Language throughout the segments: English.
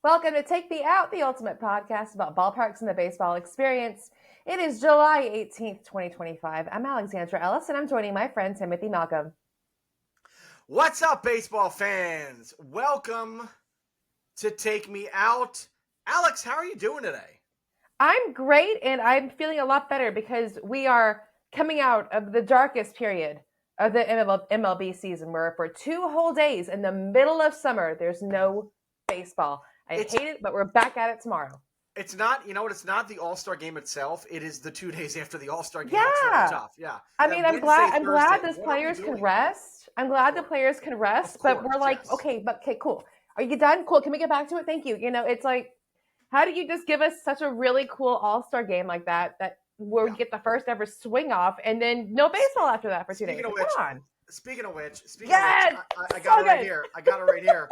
Welcome to Take Me Out, the ultimate podcast about ballparks and the baseball experience. It is July 18th, 2025. I'm Alexandra Ellis, and I'm joining my friend Timothy Malcolm. What's up, baseball fans? Welcome to Take Me Out. Alex, how are you doing today? I'm great, and I'm feeling a lot better because we are coming out of the darkest period of the MLB season, where for 2 whole days in the middle of summer, there's no baseball. I hate it, but we're back at it tomorrow. It's not, it's not the All-Star game itself. It is the 2 days after the All-Star game. Yeah. It's really tough. Yeah. I'm glad those players can rest. I'm glad the players can rest, but we're like, yes. Okay, cool. Are you done? Cool. Can we get back to it? Thank you. It's like, how do you just give us such a really cool All-Star game like that where we get the first ever swing off and then no baseball after that for 2 days? Speaking of which, yes! I got it right here. I got it right here.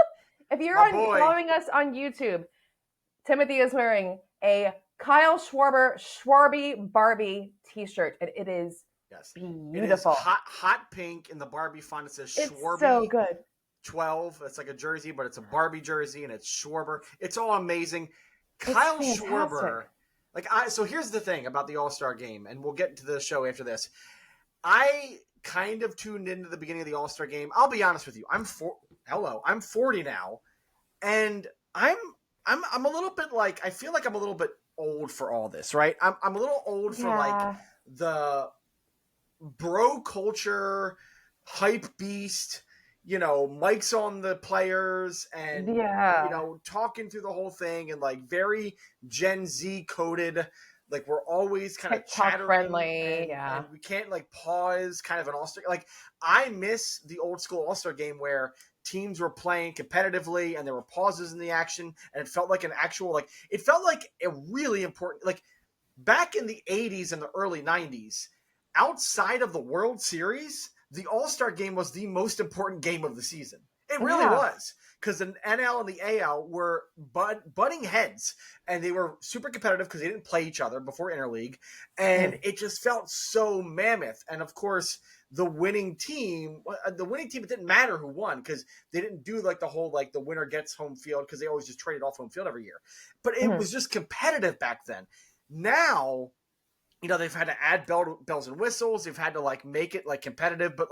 If you're following us on YouTube, Timothy is wearing a Kyle Schwarby Barbie t-shirt, and it is beautiful. It is hot pink in the Barbie font. It says Schwarby. It's so good. 12. It's like a jersey, but it's a Barbie jersey, and it's Schwarber. It's all amazing. Kyle Schwarber. So here's the thing about the All-Star game, and we'll get into the show after this. I kind of tuned into the beginning of the All-Star game. I'll be honest with you. I'm 40 now, and I'm a little bit like, I feel like I'm a little bit old for all this, right? I'm a little old for like the bro culture, hype beast, mics on the players and, talking through the whole thing and like very Gen Z coded. Like we're always kind of chattering friendly, and we can't like pause kind of an All-Star. Like I miss the old school All-Star game where teams were playing competitively and there were pauses in the action and it felt like an actual, it felt like a really important, back in the 80s and the early 90s, outside of the World Series, the All-Star game was the most important game of the season. It really was. Because the NL and the AL were butting heads, and they were super competitive because they didn't play each other before Interleague, and it just felt so mammoth. And of course, the winning team, it didn't matter who won because they didn't do the whole the winner gets home field because they always just traded off home field every year. But it was just competitive back then. Now, they've had to add bells and whistles. They've had to make it competitive, but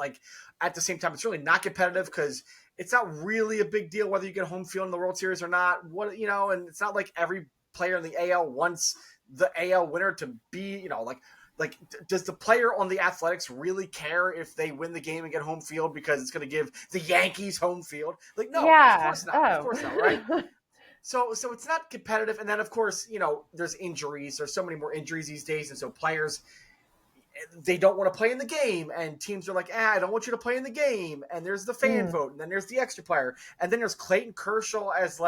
at the same time, it's really not competitive because it's not really a big deal whether you get home field in the World Series or not. And it's not like every player in the AL wants the AL winner to be, does the player on the Athletics really care if they win the game and get home field because it's going to give the Yankees home field? No, of course not. Of course not, right? So it's not competitive. And then, of course, there's injuries. There's so many more injuries these days. And so players, they don't want to play in the game. And teams are like, I don't want you to play in the game. And there's the fan vote. And then there's the extra player. And then there's Clayton Kershaw as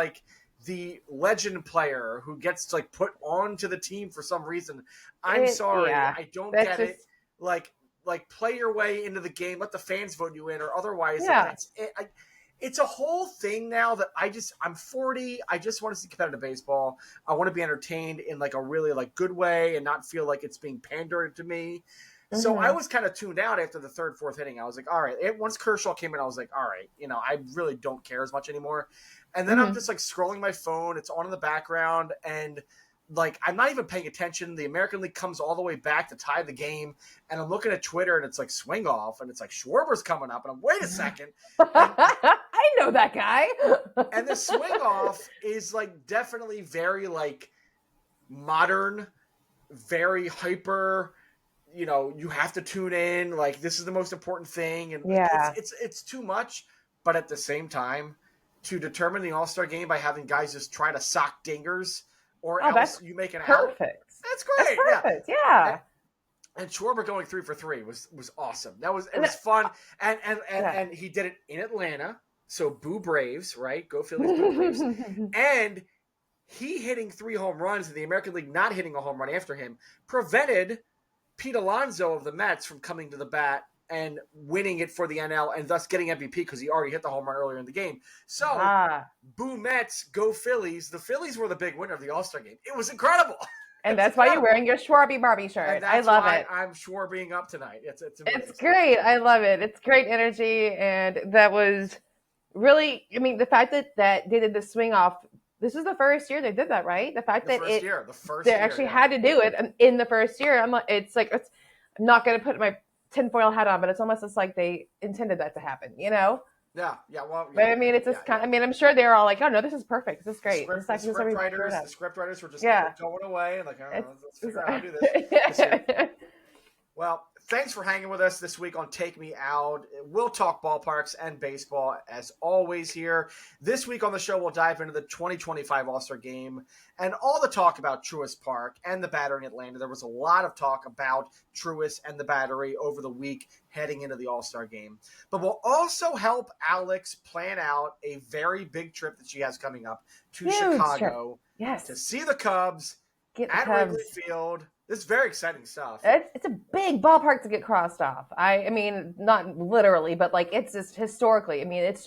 the legend player who gets put onto the team for some reason. I'm sorry. I don't get it. Play your way into the game. Let the fans vote you in or otherwise. That's it. It's a whole thing now that I'm 40. I just want to see competitive baseball. I want to be entertained in a really good way and not feel like it's being pandered to me. Mm-hmm. So I was kind of tuned out after the third, fourth inning. I was like, all right. Once Kershaw came in, I was like, all right, I really don't care as much anymore. And then I'm just scrolling my phone. It's on in the background and I'm not even paying attention. The American League comes all the way back to tie the game. And I'm looking at Twitter and it's swing off and it's Schwarber's coming up. And I'm, wait a second. I know that guy. And the swing off is definitely very modern, very hyper, you have to tune in. This is the most important thing. And it's too much. But at the same time, to determine the All-Star game by having guys just try to sock dingers, or else you make an out. That's great. That's perfect. Yeah. And Schwarber going 3 for 3 was awesome. It was fun. And he did it in Atlanta. So boo Braves, right? Go Phillies, boo Braves. And he hitting 3 home runs and the American League not hitting a home run after him prevented Pete Alonso of the Mets from coming to the bat and winning it for the NL and thus getting MVP because he already hit the home run earlier in the game. So, boo Mets, go Phillies. The Phillies were the big winner of the All-Star game. It was incredible. And that's why you're wearing your Schwarby Barbie shirt. I love it. I'm Schwarbying up tonight. It's great. I love it. It's great energy. And that was really, the fact that they did the swing off This is the first year they did that, right? The fact that the first they year, actually yeah. had to do it in the first year. I'm not going to put my tinfoil hat on, but it's almost just like they intended that to happen, you know? Yeah. Well, But I mean, it's just kind. I mean, I'm sure they're all like, "Oh no, this is perfect. This is great. The script writers were just going away and like, let's figure out how to do this year. Well, thanks for hanging with us this week on Take Me Out. We'll talk ballparks and baseball as always here. This week on the show, we'll dive into the 2025 All-Star Game and all the talk about Truist Park and the Battery in Atlanta. There was a lot of talk about Truist and the Battery over the week heading into the All-Star Game. But we'll also help Alex plan out a very big trip that she has coming up to Chicago to see the Cubs at Wrigley Field. This is very exciting stuff. It's a big ballpark to get crossed off. I mean, not literally, but like it's just historically. I mean, it's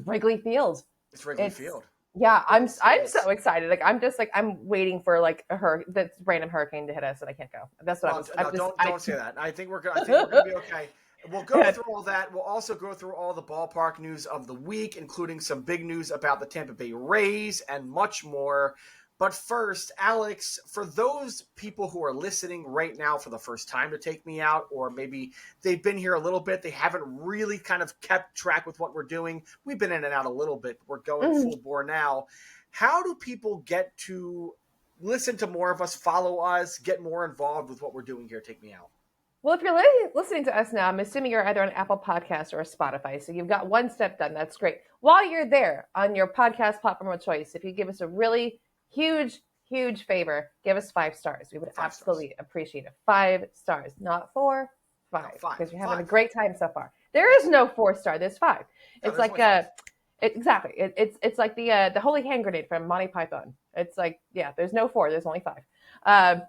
Wrigley Field. It's Wrigley Field. Yeah, I'm so excited. Like I'm waiting for like that random hurricane to hit us, and I can't go. That's what don't say that. I think we're gonna be okay. We'll go through all that. We'll also go through all the ballpark news of the week, including some big news about the Tampa Bay Rays and much more. But first, Alex, for those people who are listening right now for the first time to Take Me Out, or maybe they've been here a little bit, they haven't really kind of kept track with what we're doing. We've been in and out a little bit. We're going full bore now. How do people get to listen to more of us, follow us, get more involved with what we're doing here? Take Me Out. Well, if you're listening to us now, I'm assuming you're either on Apple Podcasts or Spotify. So you've got one step done. That's great. While you're there on your podcast platform of choice, if you give us a really huge favor, give us 5 stars. We would absolutely appreciate it. 5 stars, not 4, 5, because you're having a great time so far. There is no 4-star. There's 5. It's like exactly. It's like the holy hand grenade from Monty Python. It's like there's no 4. There's only 5. I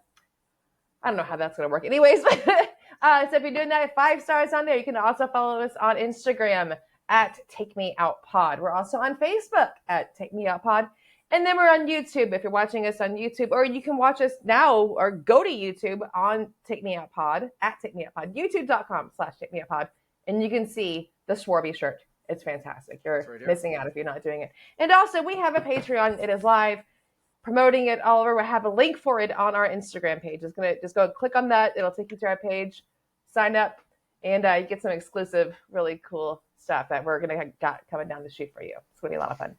don't know how that's gonna work. Anyways, so if you're doing that, 5 stars on there. You can also follow us on Instagram at Take Me Out Pod. We're also on Facebook at Take Me Out Pod. And then we're on YouTube. If you're watching us on YouTube, or you can watch us now or go to YouTube on Take Me Out Pod, at Take Me Out Pod, youtube.com/Take Me Out Pod. And you can see the Swarby shirt. It's fantastic. You're missing out if you're not doing it. And also, we have a Patreon. It is live, promoting it all over. We have a link for it on our Instagram page. Just go click on that. It'll take you to our page. Sign up, and you get some exclusive, really cool stuff that we're going to got coming down the chute for you. It's going to be a lot of fun.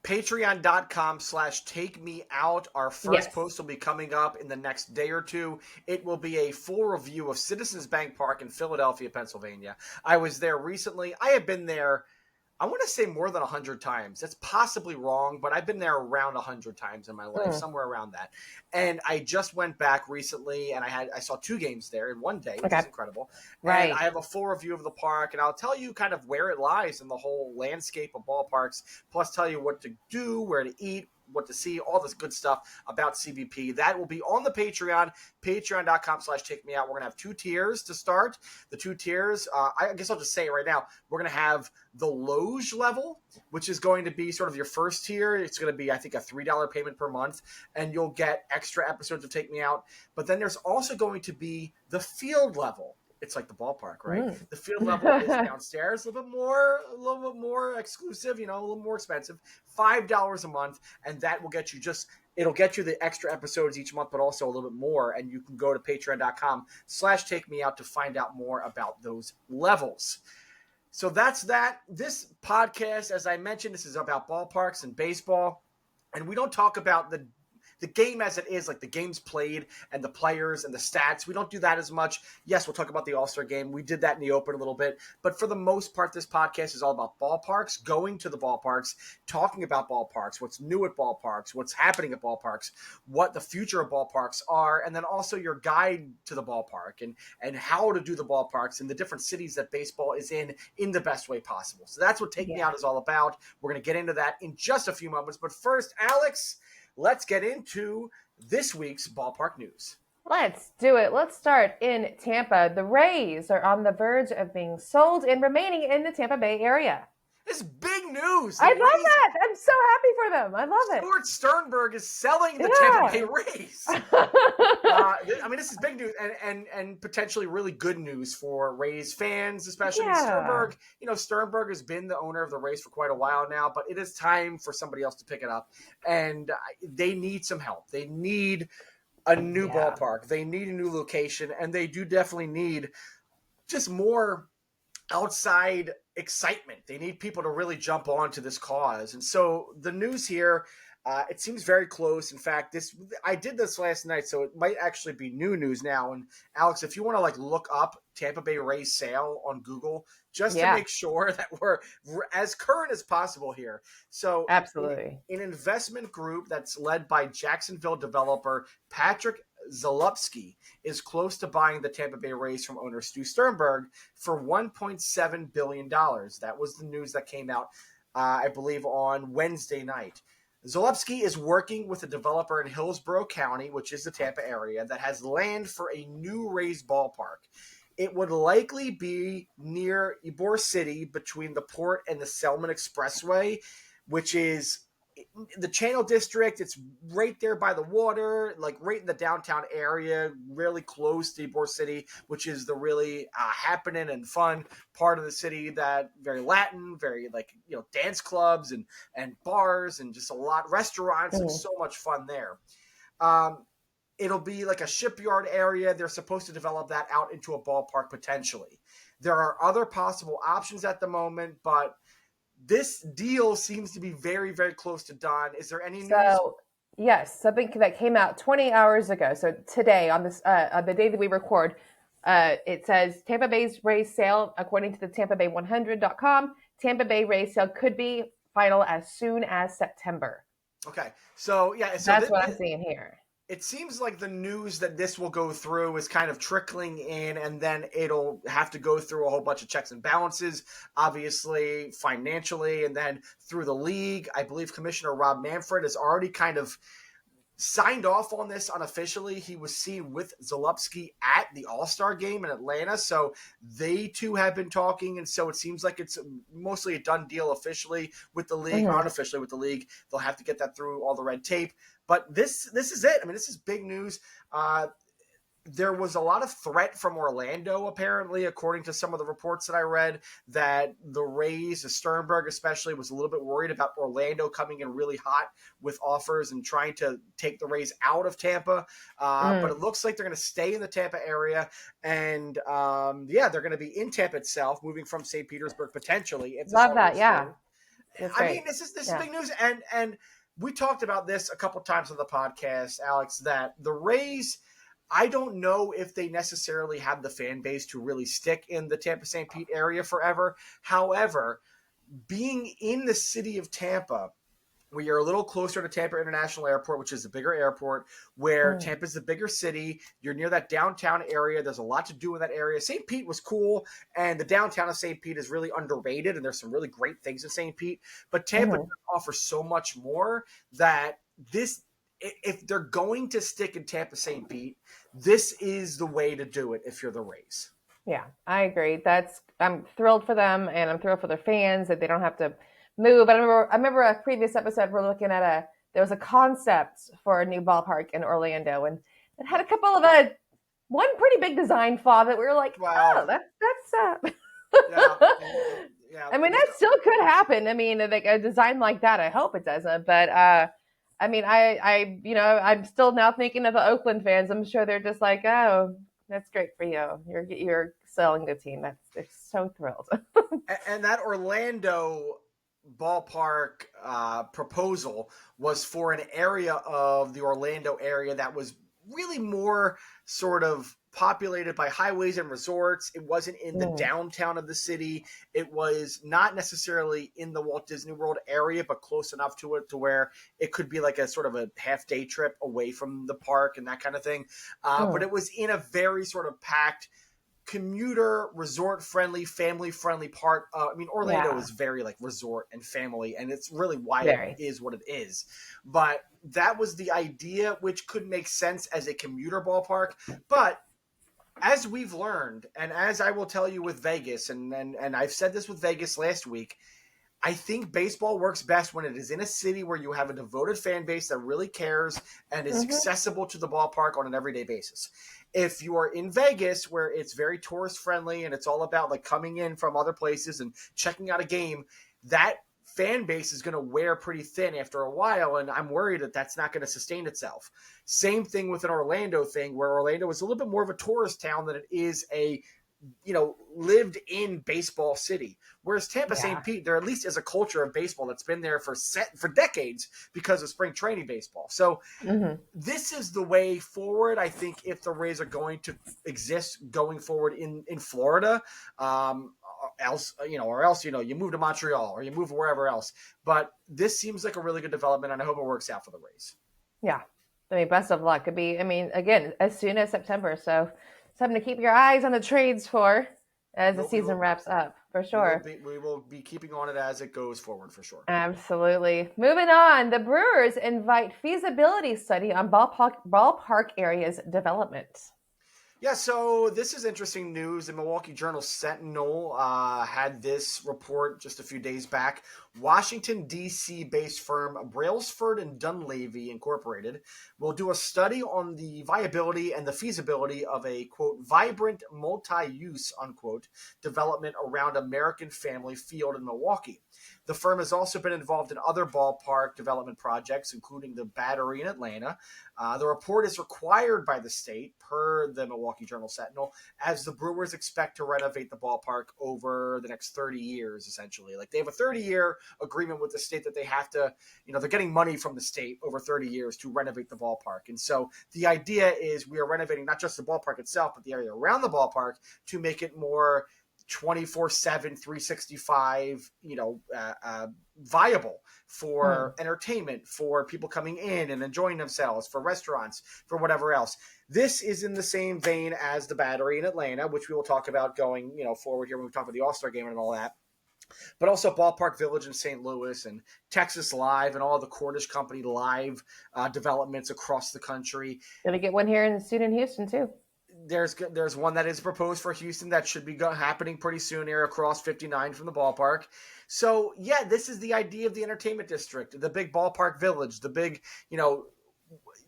Patreon.com/Take Me Out. Our first post will be coming up in the next day or two. It will be a full review of Citizens Bank Park in Philadelphia, Pennsylvania. I was there recently. I have been there, I want to say more than 100 times. That's possibly wrong, but I've been there around 100 times in my life, somewhere around that. And I just went back recently, and I saw 2 games there in one day, which is incredible. Right. And I have a full review of the park, and I'll tell you kind of where it lies in the whole landscape of ballparks, plus tell you what to do, where to eat, what to see, all this good stuff about CBP. That will be on the Patreon, patreon.com/Take Me Out. We're going to have 2 tiers to start. The 2 tiers, I guess I'll just say it right now, we're going to have the Loge level, which is going to be sort of your first tier. It's going to be, I think, a $3 payment per month, and you'll get extra episodes of Take Me Out. But then there's also going to be the field level. It's like the ballpark, right? The field level is downstairs, a little bit more exclusive, a little more expensive, $5 a month, and that will get you it'll get you the extra episodes each month, but also a little bit more. And you can go to patreon.com/Take Me Out to find out more about those levels. So that's that. This podcast, as I mentioned, this is about ballparks and baseball, and we don't talk about the game as it is, like the games played and the players and the stats. We don't do that as much. Yes, we'll talk about the All-Star game. We did that in the open a little bit. But for the most part, this podcast is all about ballparks, going to the ballparks, talking about ballparks, what's new at ballparks, what's happening at ballparks, what the future of ballparks are, and then also your guide to the ballpark and how to do the ballparks in the different cities that baseball is in the best way possible. So that's what Take Me Out is all about. We're going to get into that in just a few moments. But first, Alex, let's get into this week's ballpark news. Let's do it. Let's start in Tampa. The Rays are on the verge of being sold and remaining in the Tampa Bay area. This big big news. I love that. I'm so happy for them. I love it. Stuart Sternberg is selling the Tampa Bay Rays. I mean, this is big news and potentially really good news for Rays fans, especially. Yeah. Sternberg, Sternberg has been the owner of the Rays for quite a while now, but it is time for somebody else to pick it up. And they need some help. They need a new ballpark. They need a new location, and they do definitely need just more outside excitement. They need people to really jump onto this cause. And so the news here, it seems very close. In fact, I did this last night, so it might actually be new news now. And Alex, if you want to look up Tampa Bay Rays sale on Google, just to make sure that we're as current as possible here. So absolutely, an investment group that's led by Jacksonville developer Patrick Zalupski is close to buying the Tampa Bay Rays from owner Stu Sternberg for $1.7 billion. That was the news that came out, I believe, on Wednesday night. Zalupski is working with a developer in Hillsborough County, which is the Tampa area, that has land for a new Rays ballpark. It would likely be near Ybor City between the port and the Selman Expressway, which is the Channel District. It's right there by the water, right in the downtown area, really close to Ybor City, which is the really happening and fun part of the city, that very Latin, very dance clubs and bars and just a lot restaurants and so much fun there. It'll be like a shipyard area. They're supposed to develop that out into a ballpark potentially. There are other possible options at the moment, but this deal seems to be very, very close to done. Is there any news? So, yes, something that came out 20 hours ago. So today, on this on the day that we record, it says Tampa Bay's Rays sale, according to the TampaBay100.com, Tampa Bay Rays sale could be final as soon as September. Okay, so yeah, that's what I'm seeing here. It seems like the news that this will go through is kind of trickling in, and then it'll have to go through a whole bunch of checks and balances, obviously financially, and then through the league. I believe Commissioner Rob Manfred has already kind of signed off on this unofficially. He was seen with Zalupski at the All-Star game in Atlanta, so they two have been talking, and so it seems like it's mostly a done deal officially with the league, unofficially with the league. They'll have to get that through all the red tape. But this is it. I mean, this is big news. There was a lot of threat from Orlando, apparently, according to some of the reports that I read, that the Rays, Sternberg especially, was a little bit worried about Orlando coming in really hot with offers and trying to take the Rays out of Tampa. But it looks like they're going to stay in the Tampa area. And, they're going to be in Tampa itself, moving from St. Petersburg potentially. Love that, yeah. I mean, this is big news. And we talked about this a couple times on the podcast, Alex, that the Rays, I don't know if they necessarily have the fan base to really stick in the Tampa St. Pete area forever. However, being in the city of Tampa, where you're a little closer to Tampa International Airport, which is the bigger airport, where Tampa's the bigger city, you're near that downtown area. There's a lot to do in that area. St. Pete was cool, and the downtown of St. Pete is really underrated, and there's some really great things in St. Pete. But Tampa offers so much more that if they're going to stick in Tampa St. Pete, this is the way to do it if you're the Rays. Yeah, I agree. I'm thrilled for them, and I'm thrilled for their fans that they don't have to move. I remember a previous episode we're looking at there was a concept for a new ballpark in Orlando, and it had a couple of one pretty big design flaw that we were like, wow. that's yeah. I mean, that still could happen. I mean, like a design like that, I hope it doesn't. But I mean, I'm still now thinking of the Oakland fans. I'm sure they're just like, oh, that's great for you. You're selling the team. They're so thrilled. And that Orlando ballpark proposal was for an area of the Orlando area that was really more sort of populated by highways and resorts. It wasn't in the downtown of the city. It was not necessarily in the Walt Disney World area, but close enough to it to where it could be like a sort of a half-day trip away from the park and that kind of thing. But it was in a very sort of packed, commuter, resort-friendly, family-friendly part. I mean, Orlando is very like resort and family, and it's really why it is what it is. But that was the idea, which could make sense as a commuter ballpark. But as we've learned, and as I will tell you with Vegas, and I've said this with Vegas last week, I think baseball works best when it is in a city where you have a devoted fan base that really cares and is accessible to the ballpark on an everyday basis. If you are in Vegas, where it's very tourist friendly and it's all about like coming in from other places and checking out a game, that fan base is going to wear pretty thin after a while. And I'm worried that that's not going to sustain itself. Same thing with an Orlando thing, where Orlando is a little bit more of a tourist town than it is a lived in baseball city. Whereas Tampa St. Pete, there at least is a culture of baseball that's been there for decades because of spring training baseball. So this is the way forward. I think if the Rays are going to exist going forward in Florida, else you move to Montreal or you move wherever else. But this seems like a really good development, and I hope it works out for the Rays. Yeah, I mean, best of luck. Again, as soon as September, so something to keep your eyes on the trades for as the season wraps up, for sure. We will be keeping on it as it goes forward, for sure. Absolutely. Moving on, the Brewers invite feasibility study on ballpark areas development. Yeah, so this is interesting news. The Milwaukee Journal Sentinel had this report just a few days back. Washington, D.C.-based firm Brailsford and Dunleavy Incorporated will do a study on the viability and the feasibility of a, quote, vibrant multi-use, unquote, development around American Family Field in Milwaukee. The firm has also been involved in other ballpark development projects, including the Battery in Atlanta. The report is required by the state, per the Milwaukee Journal Sentinel, as the Brewers expect to renovate the ballpark over the next 30 years, essentially. Like, they have a 30-year agreement with the state that they have to, they're getting money from the state over 30 years to renovate the ballpark. And so the idea is we are renovating not just the ballpark itself, but the area around the ballpark to make it more 24/7, 365, viable for entertainment, for people coming in and enjoying themselves, for restaurants, for whatever else. This is in the same vein as the Battery in Atlanta, which we will talk about going, forward here when we talk about the All-Star game and all that. But also Ballpark Village in St. Louis and Texas Live and all the Cordish Company live developments across the country. Gonna get one here soon in Houston too. There's one that is proposed for Houston that should be happening pretty soon here across 59 from the ballpark. So, yeah, this is the idea of the entertainment district, the big ballpark village, the big,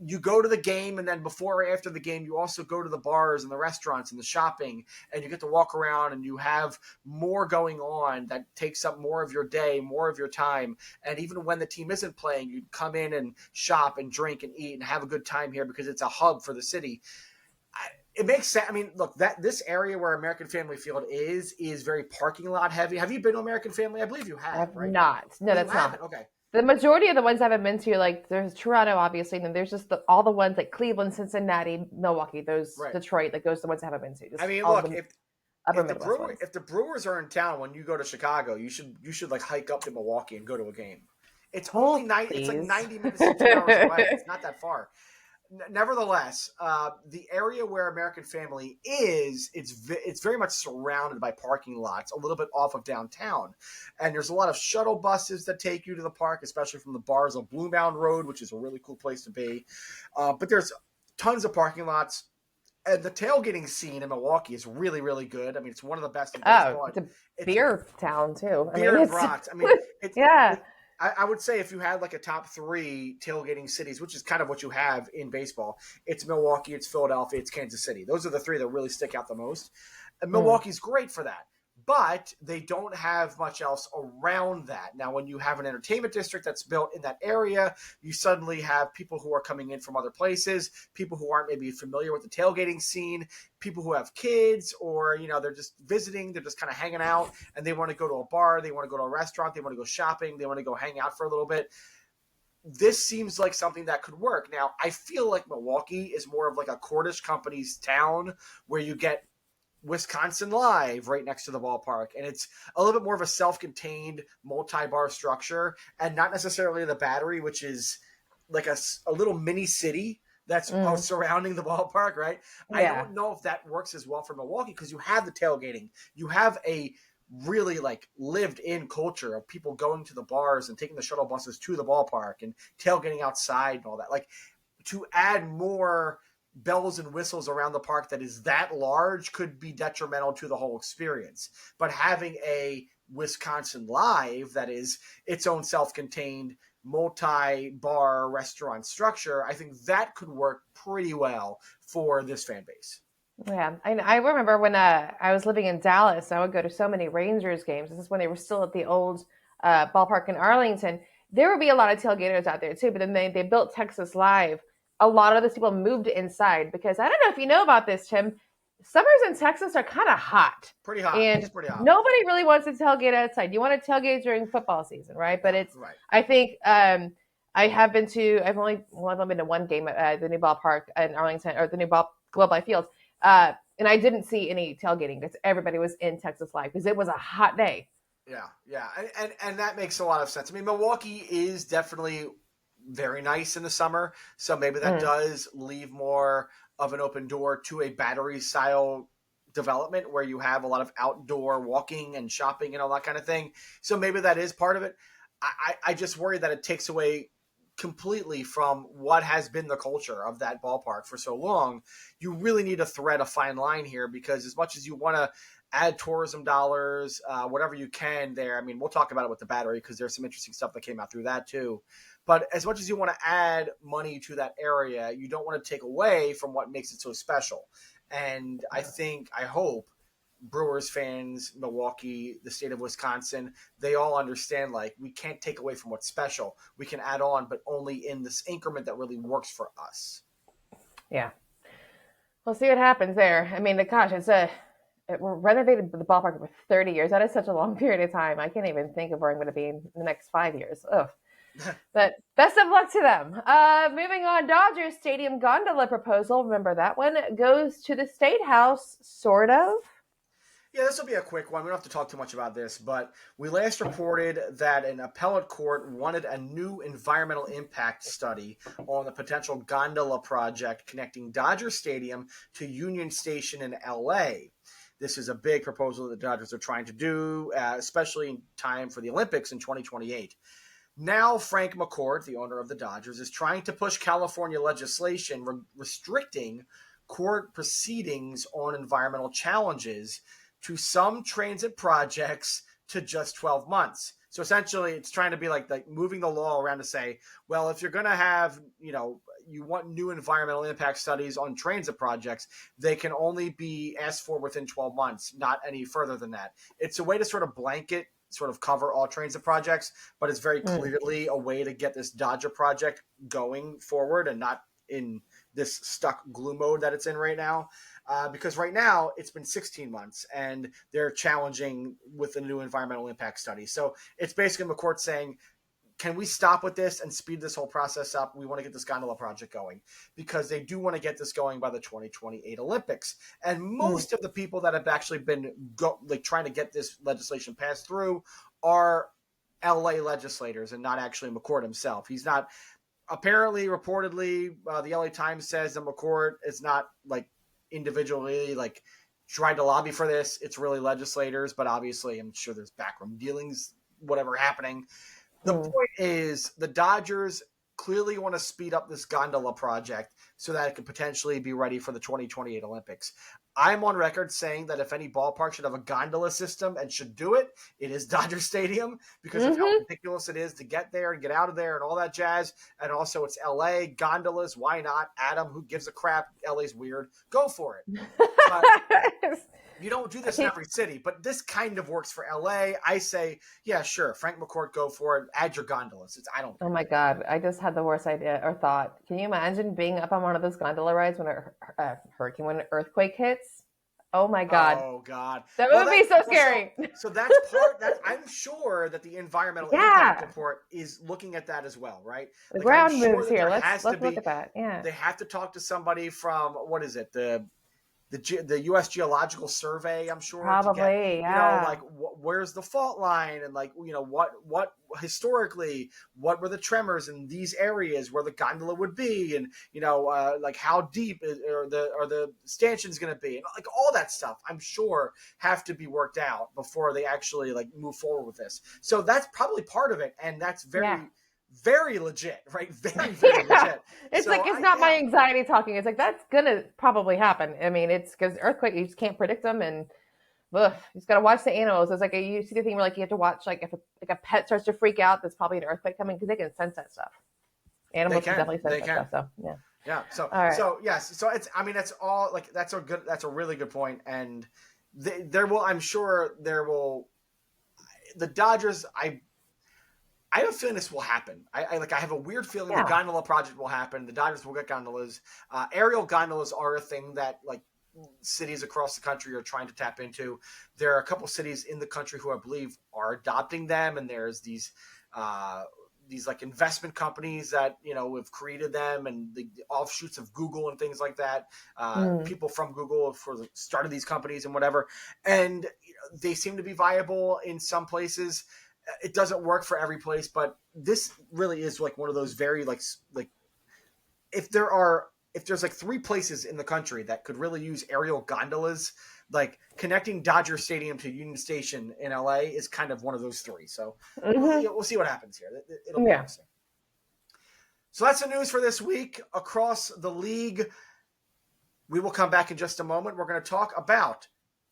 you go to the game, and then before or after the game, you also go to the bars and the restaurants and the shopping, and you get to walk around and you have more going on that takes up more of your day, more of your time. And even when the team isn't playing, you come in and shop and drink and eat and have a good time here because it's a hub for the city. It makes sense. I mean, look, this area where American Family Field is very parking lot heavy. Have you been to American Family? I believe you have, I've right? not. No, that's not. Okay. The majority of the ones I haven't been to, like there's Toronto, obviously, and then there's just all the ones like Cleveland, Cincinnati, Milwaukee, those Detroit, like those are the ones I haven't been to. I mean, look, if the Brewers are in town when you go to Chicago, you should like hike up to Milwaukee and go to a game. It's only it's like 90 minutes to 2 hours away. It's not that far. Nevertheless, the area where American Family is, it's very much surrounded by parking lots, a little bit off of downtown. And there's a lot of shuttle buses that take you to the park, especially from the bars on Blue Mound Road, which is a really cool place to be. But there's tons of parking lots. And the tailgating scene in Milwaukee is really, really good. I mean, it's one of the best in baseball. It's a beer town, too. Beer and brats. I mean, I would say if you had like a top 3 tailgating cities, which is kind of what you have in baseball, it's Milwaukee, it's Philadelphia, it's Kansas City. Those are the 3 that really stick out the most. And Milwaukee's great for that. But they don't have much else around that. Now, when you have an entertainment district that's built in that area, you suddenly have people who are coming in from other places, people who aren't maybe familiar with the tailgating scene, people who have kids, or, they're just visiting, they're just kind of hanging out, and they want to go to a bar, they want to go to a restaurant, they want to go shopping, they want to go hang out for a little bit. This seems like something that could work. Now, I feel like Milwaukee is more of like a Cordish Company's town where you get Wisconsin Live right next to the ballpark. And it's a little bit more of a self-contained multi-bar structure and not necessarily the Battery, which is like a little mini city that's surrounding the ballpark, right? Yeah. I don't know if that works as well for Milwaukee because you have the tailgating. You have a really like lived in culture of people going to the bars and taking the shuttle buses to the ballpark and tailgating outside and all that. Like, to add more bells and whistles around the park that is that large could be detrimental to the whole experience. But having a Wisconsin Live, that is its own self-contained multi-bar restaurant structure, I think that could work pretty well for this fan base. Yeah, I remember when I was living in Dallas, I would go to so many Rangers games. This is when they were still at the old ballpark in Arlington. There would be a lot of tailgaters out there too, but then they built Texas Live. A lot of those people moved inside because I don't know if you know about this, Tim. Summers in Texas are kind of hot. Pretty hot. And it's pretty hot. Nobody really wants to tailgate outside. You want to tailgate during football season, right? But it's, right. I think I've been to one game at the new ballpark in Arlington, or the new Globe Life Field. And I didn't see any tailgating because everybody was in Texas Live because it was a hot day. Yeah. And that makes a lot of sense. I mean, Milwaukee is definitely very nice in the summer. So maybe that does leave more of an open door to a battery style development where you have a lot of outdoor walking and shopping and all that kind of thing. So maybe that is part of it. I just worry that it takes away completely from what has been the culture of that ballpark for so long. You really need to thread a fine line here, because as much as you want to add tourism dollars, whatever you can there. I mean, we'll talk about it with the battery because there's some interesting stuff that came out through that too. But as much as you want to add money to that area, you don't want to take away from what makes it so special. And I hope Brewers fans, Milwaukee, the state of Wisconsin, they all understand, like, we can't take away from what's special. We can add on, but only in this increment that really works for us. Yeah. We'll see what happens there. I mean, gosh, we're renovated the ballpark for 30 years. That is such a long period of time. I can't even think of where I'm going to be in the next 5 years. Ugh. But best of luck to them. Moving on, Dodgers Stadium gondola proposal. Remember that one? Goes to the State House, sort of. Yeah, this will be a quick one. We don't have to talk too much about this, but we last reported that an appellate court wanted a new environmental impact study on the potential gondola project connecting Dodger Stadium to Union Station in LA. This is a big proposal that the Dodgers are trying to do, especially in time for the Olympics in 2028. Now, Frank McCourt, the owner of the Dodgers, is trying to push California legislation restricting court proceedings on environmental challenges to some transit projects to just 12 months. So essentially, it's trying to be like moving the law around to say, well, if you're going to have, you want new environmental impact studies on transit projects, they can only be asked for within 12 months, not any further than that. It's a way to sort of blanket, sort of cover all transit projects, but it's very clearly a way to get this Dodger project going forward and not in this stuck glue mode that it's in right now. Because right now it's been 16 months and they're challenging with the new environmental impact study. So it's basically McCourt saying, can we stop with this and speed this whole process up? We want to get this gondola project going because they do want to get this going by the 2028 Olympics. And most of the people that have actually been trying to get this legislation passed through are LA legislators and not actually McCourt himself. He's not apparently, reportedly, the LA Times says that McCourt is not individually tried to lobby for this. It's really legislators, but obviously I'm sure there's backroom dealings, whatever happening. The point is the Dodgers clearly want to speed up this gondola project so that it could potentially be ready for the 2028 Olympics. I'm on record saying that if any ballpark should have a gondola system and should do it, it is Dodger Stadium because of how ridiculous it is to get there and get out of there and all that jazz. And also it's LA, gondolas, why not? Adam, who gives a crap? LA's weird. Go for it. But you don't do this in every city, but this kind of works for LA. I say, yeah, sure. Frank McCourt, go for it. Add your gondolas. Oh my God. I just had the worst idea or thought. Can you imagine being up on one of those gondola rides when when an earthquake hits? Oh my God. Oh God. That would be so scary. So that's I'm sure that the environmental impact report is looking at that as well, right? The ground moves here. Let's look at that. Yeah. They have to talk to somebody from, what is it? The U.S. Geological Survey, I'm sure. Probably, yeah. Where's the fault line, and what historically, what were the tremors in these areas where the gondola would be, and how deep are the stanchions going to be, and all that stuff. I'm sure have to be worked out before they actually move forward with this. So that's probably part of it, and that's very legit, right? Very, very legit. It's it's not my anxiety talking. It's that's going to probably happen. I mean, it's because earthquakes, you just can't predict them. ugh, you just got to watch the animals. It's like you see the thing where like you have to watch like if a pet starts to freak out, there's probably an earthquake coming because they can sense that stuff. Animals can definitely sense that stuff. So yeah. Yeah. So All right. so yes. So it's that's all like that's a really good point. And there will I'm sure there will the Dodgers I have a feeling this will happen. I have a weird feeling the gondola project will happen. The Dodgers will get gondolas. Aerial gondolas are a thing that like cities across the country are trying to tap into. There are a couple cities in the country who I believe are adopting them, and there's these like investment companies that have created them, and the offshoots of Google and things like that. People from Google started these companies and whatever, and they seem to be viable in some places. It doesn't work for every place, but this really is like one of those very like if there's like 3 places in the country that could really use aerial gondolas, like connecting Dodger Stadium to Union Station in LA is kind of one of those 3. So we'll see what happens here. It'll be interesting. So that's the news for this week across the league. We will come back in just a moment. We're going to talk about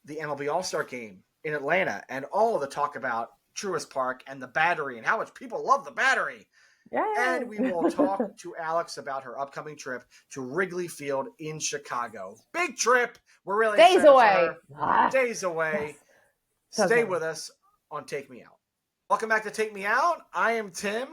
the MLB All-Star Game in Atlanta and all of the talk about Truist Park and the Battery and how much people love the Battery. Yay. And we will talk to Alex about her upcoming trip to Wrigley Field in Chicago. Big trip. We're really days away. Days away. Yes. Stay with us on Take Me Out. Welcome back to Take Me Out. I am Tim,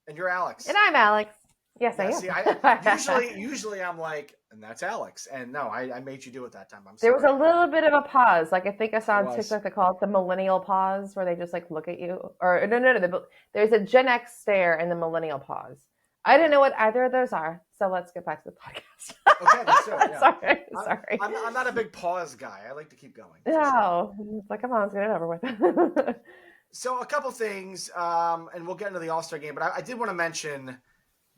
and you're Alex. And I'm Alex. Yes, I am. See, usually I'm like, and that's Alex. And no, I made you do it that time. I'm sorry. There was a little bit of a pause. Like I think I saw on TikTok they call it the millennial pause, where they just like look at you. Or no. There's a Gen X stare and the millennial pause. I didn't know what either of those are. So let's get back to the podcast. Okay, let's do it. Yeah. Sorry. I'm not a big pause guy. I like to keep going. No, it's like come on, let's get it over with. So a couple things, and we'll get into the All-Star Game. But I did want to mention.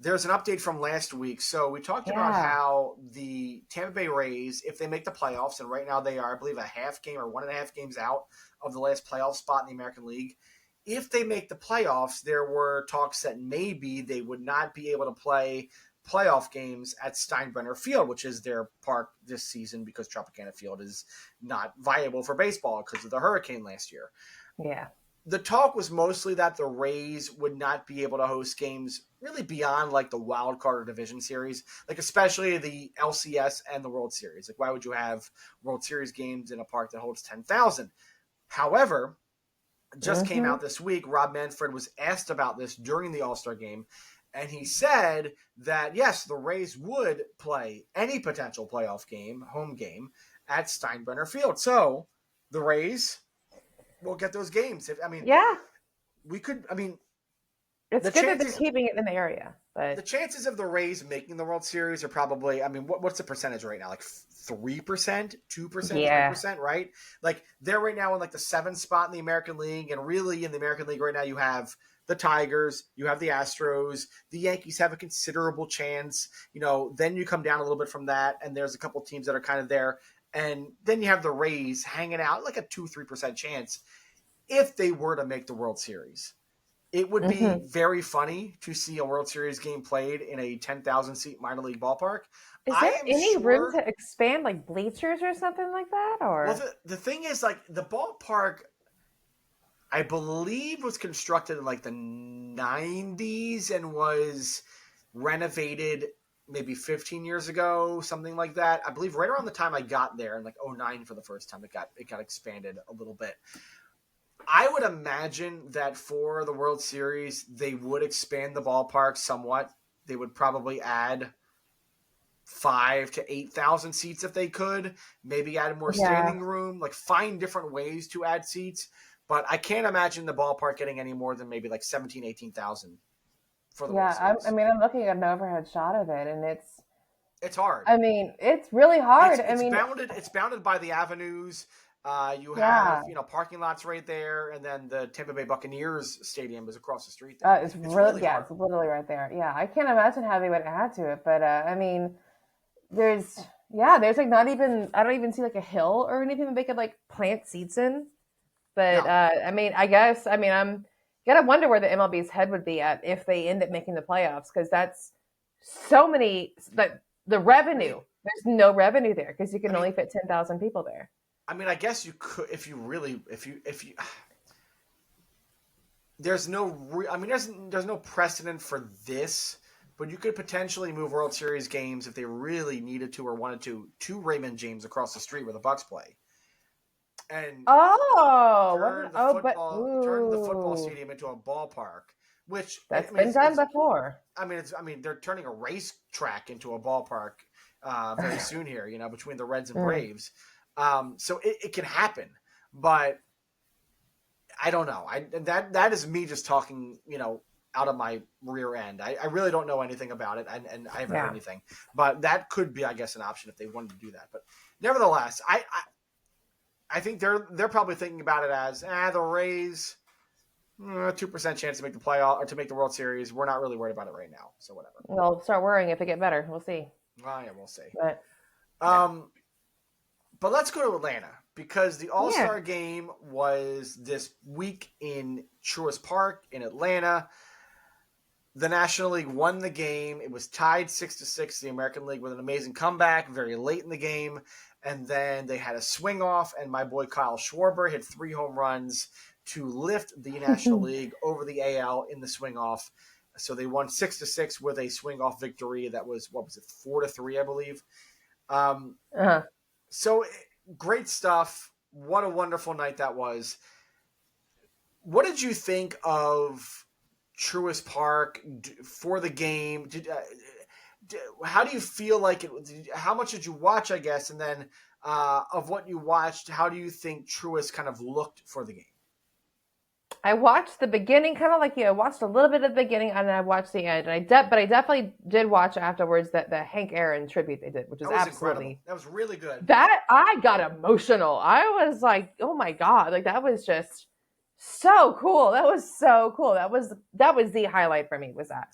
There's an update from last week. So we talked about how the Tampa Bay Rays, if they make the playoffs, and right now they are, I believe, a half game or 1.5 games out of the last playoff spot in the American League. If they make the playoffs, there were talks that maybe they would not be able to play playoff games at Steinbrenner Field, which is their park this season because Tropicana Field is not viable for baseball because of the hurricane last year. Yeah. The talk was mostly that the Rays would not be able to host games really beyond like the wild card or division series, like especially the LCS and the World Series. Like why would you have World Series games in a park that holds 10,000? However, just came out this week, Rob Manfred was asked about this during the All-Star Game, and he said that, yes, the Rays would play any potential playoff game, home game, at Steinbrenner Field. So the Rays will get those games. We could. I mean, it's good that they're keeping it in the area, but the chances of the Rays making the World Series are probably. I mean, what's the percentage right now? Like 3%, 2%, 3%, right? Like they're right now in like the 7th spot in the American League, and really in the American League right now, you have the Tigers, you have the Astros, the Yankees have a considerable chance. Then you come down a little bit from that, and there's a couple teams that are kind of there. And then you have the Rays hanging out like a 2-3% chance if they were to make the World Series. It would be very funny to see a World Series game played in a 10,000-seat minor league ballpark. Is there any room to expand like bleachers or something like that? Or well, the thing is, like the ballpark, I believe was constructed in like the 90s and was renovated maybe 15 years ago, something like that. I believe right around the time I got there in like 2009 for the first time, it got expanded a little bit. I would imagine that for the World Series, they would expand the ballpark somewhat. They would probably add 5,000 to 8,000 seats if they could. Maybe add more standing room, like find different ways to add seats. But I can't imagine the ballpark getting any more than maybe like 17,000, 18,000 for the World Series. I mean, I'm looking at an overhead shot of it, and it's hard. I mean, it's really hard. It's bounded by the avenues. You have parking lots right there, and then the Tampa Bay Buccaneers stadium is across the street there. It's really hard. It's literally right there. Yeah, I can't imagine how they would add to it, but I mean, there's like not even, I don't even see like a hill or anything that they could like plant seats in. But I mean, I'm gotta wonder where the MLB's head would be at if they end up making the playoffs, because that's so many, like the revenue. There's no revenue there because you can only fit 10,000 people there. I mean, I guess you could if you really if you there's no I mean there's no precedent for this, but you could potentially move World Series games if they really needed to or wanted to Raymond James across the street where the Bucks play, and turn the football ooh, stadium into a ballpark. Which that's I mean, been done before. I mean they're turning a racetrack into a ballpark very soon here. You know, between the Reds and Mm. Braves, so it can happen, but I don't know. That is me just talking, you know, out of my rear end. I really don't know anything about it, and I haven't heard Yeah. anything. But that could be, I guess, an option if they wanted to do that. But nevertheless, I think they're probably thinking about it as the Rays 2% chance to make the playoff or to make the World Series. We're not really worried about it right now, so whatever. We'll start worrying if they get better. We'll see. Yeah, we'll see. But But let's go to Atlanta because the All-Star yeah. game was this week in Truist Park in Atlanta. The National League won the game. It was tied 6-6, the American League, with an amazing comeback very late in the game. And then they had a swing off, and my boy Kyle Schwarber hit 3 home runs to lift the National League over the AL in the swing off. So they won 6-6 with a swing off victory that was, 4-3, I believe. So great stuff. What a wonderful night that was. What did you think of Truist Park for the game? How do you feel like it? How much did you watch, I guess? And then of what you watched, how do you think Truist kind of looked for the game? I watched the beginning, kind of like you. I watched a little bit of the beginning, and I watched the end. And but I definitely did watch afterwards that the Hank Aaron tribute they did, which is absolutely incredible. That was really good. That I got emotional. I was like, oh my god, like that was just so cool. That was so cool. That was the highlight for me. Was that?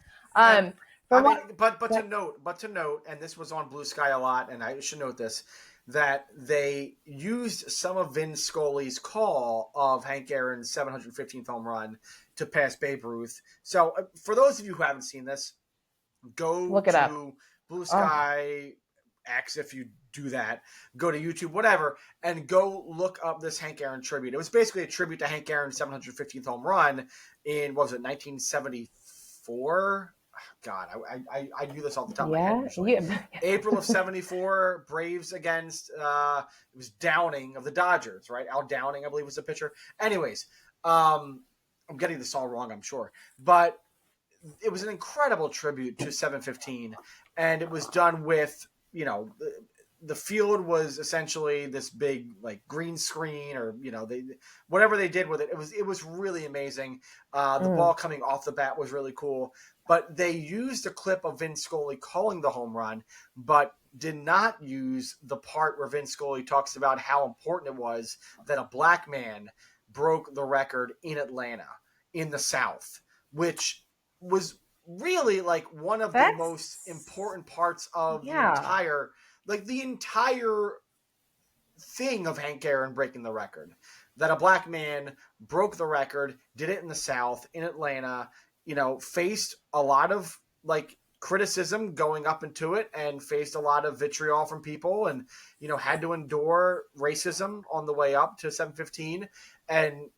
But to note, and this was on Blue Sky a lot, and I should note this, that they used some of Vin Scully's call of Hank Aaron's 715th home run to pass Babe Ruth. So for those of you who haven't seen this, go look it up. Blue Sky X if you do that. Go to YouTube, whatever, and go look up this Hank Aaron tribute. It was basically a tribute to Hank Aaron's 715th home run in, what was it, 1974? God, I do this all the time. Yeah. April of 74, Braves against it was Downing of the Dodgers, right? Al Downing, I believe, was the pitcher. Anyways, I'm getting this all wrong, I'm sure, but it was an incredible tribute to 715, and it was done with, you know, the field was essentially this big like green screen, or you know, whatever they did with it. It was really amazing. The ball coming off the bat was really cool. But they used a clip of Vin Scully calling the home run, but did not use the part where Vin Scully talks about how important it was that a black man broke the record in Atlanta, in the South, which was really like one of the most important parts of the entire thing of Hank Aaron breaking the record. That a black man broke the record, did it in the South, in Atlanta, you know, faced a lot of like criticism going up into it, and faced a lot of vitriol from people, and, you know, had to endure racism on the way up to 715, and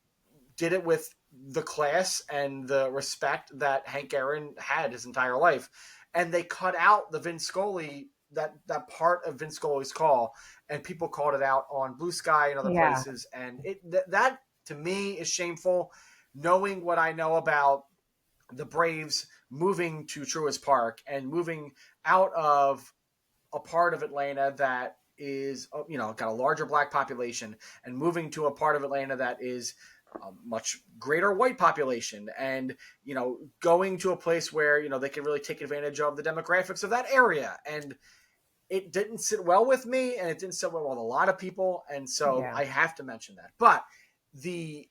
did it with the class and the respect that Hank Aaron had his entire life. And they cut out the Vin Scully, that part of Vin Scully's call, and people called it out on Blue Sky and other places. And that to me is shameful, knowing what I know about the Braves moving to Truist Park and moving out of a part of Atlanta that is, you know, got a larger black population, and moving to a part of Atlanta that is a much greater white population, and, you know, going to a place where, you know, they can really take advantage of the demographics of that area. And it didn't sit well with me, and it didn't sit well with a lot of people. And so I have to mention that. But the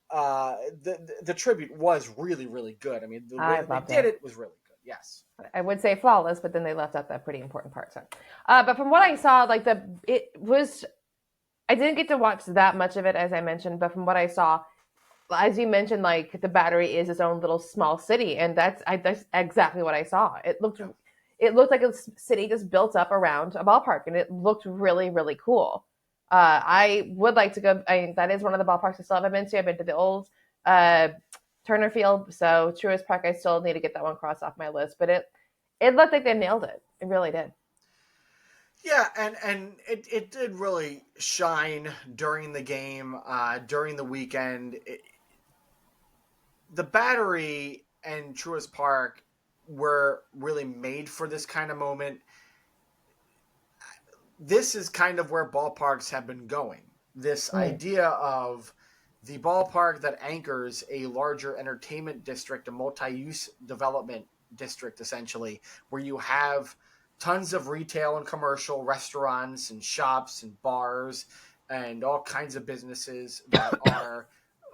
tribute was really, really good. I mean, the way they did it was really good. Yes. I would say flawless, but then they left out that pretty important part. So, but from what I saw, like I didn't get to watch that much of it, as I mentioned, but from what I saw, as you mentioned, like the Battery is its own little small city, and that's exactly what I saw. It looked like a city just built up around a ballpark, and it looked really, really cool. I would like to go. That is one of the ballparks I still haven't been to. I've been to the old uh, Turner Field, so Truist Park. I still need to get that one crossed off my list. But it looked like they nailed it. It really did. Yeah, and it did really shine during the game, during the weekend. The Battery and Truist Park were really made for this kind of moment. This is kind of where ballparks have been going. This idea of the ballpark that anchors a larger entertainment district, a multi-use development district, essentially, where you have tons of retail and commercial restaurants and shops and bars and all kinds of businesses that are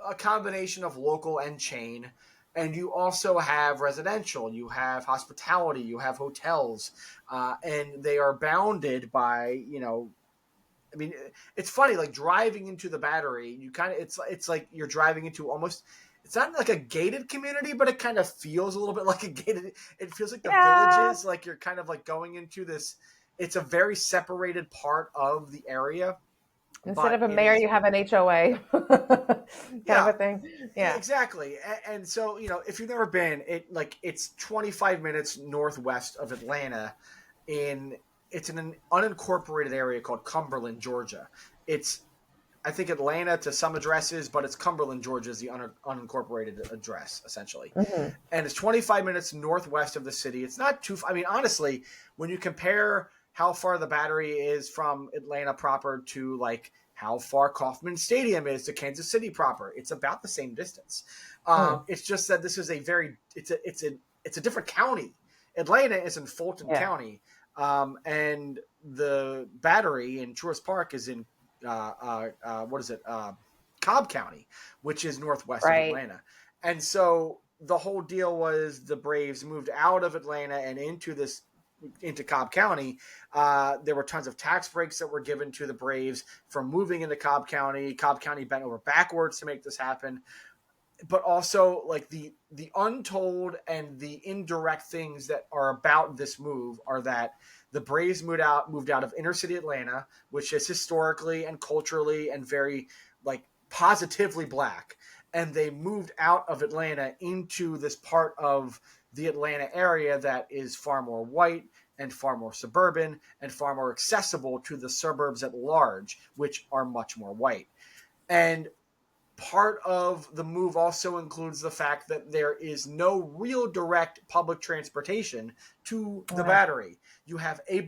a combination of local and chain. And you also have residential, you have hospitality, you have hotels, and they are bounded by, I mean, it's funny, like driving into the Battery, you kind of, it's like you're driving into almost, it's not like a gated community, but it kind of feels a little bit like a gated, it feels like the villages, like you're kind of like going into this, it's a very separated part of the area. Instead of a mayor, you have an HOA kind of a thing. Yeah, exactly. And so, if you've never been, it's 25 minutes northwest of Atlanta. It's in an unincorporated area called Cumberland, Georgia. It's, I think, Atlanta to some addresses, but it's Cumberland, Georgia is the unincorporated address, essentially. And it's 25 minutes northwest of the city. It's not too, I mean, honestly, when you compare how far the Battery is from Atlanta proper to like how far Kauffman Stadium is to Kansas City proper, it's about the same distance. It's just that this is it's a different county. Atlanta is in Fulton County, and the Battery in Truist Park is in Cobb County, which is northwest of Atlanta. And so the whole deal was the Braves moved out of Atlanta and into Cobb County. There were tons of tax breaks that were given to the Braves for moving into Cobb County. Cobb County bent over backwards to make this happen. But also, like, the untold and the indirect things that are about this move are that the Braves moved out of inner city Atlanta, which is historically and culturally and very, like, positively black. And they moved out of Atlanta into this part of the Atlanta area that is far more white and far more suburban and far more accessible to the suburbs at large, which are much more white. And part of the move also includes the fact that there is no real direct public transportation to the Battery. You have a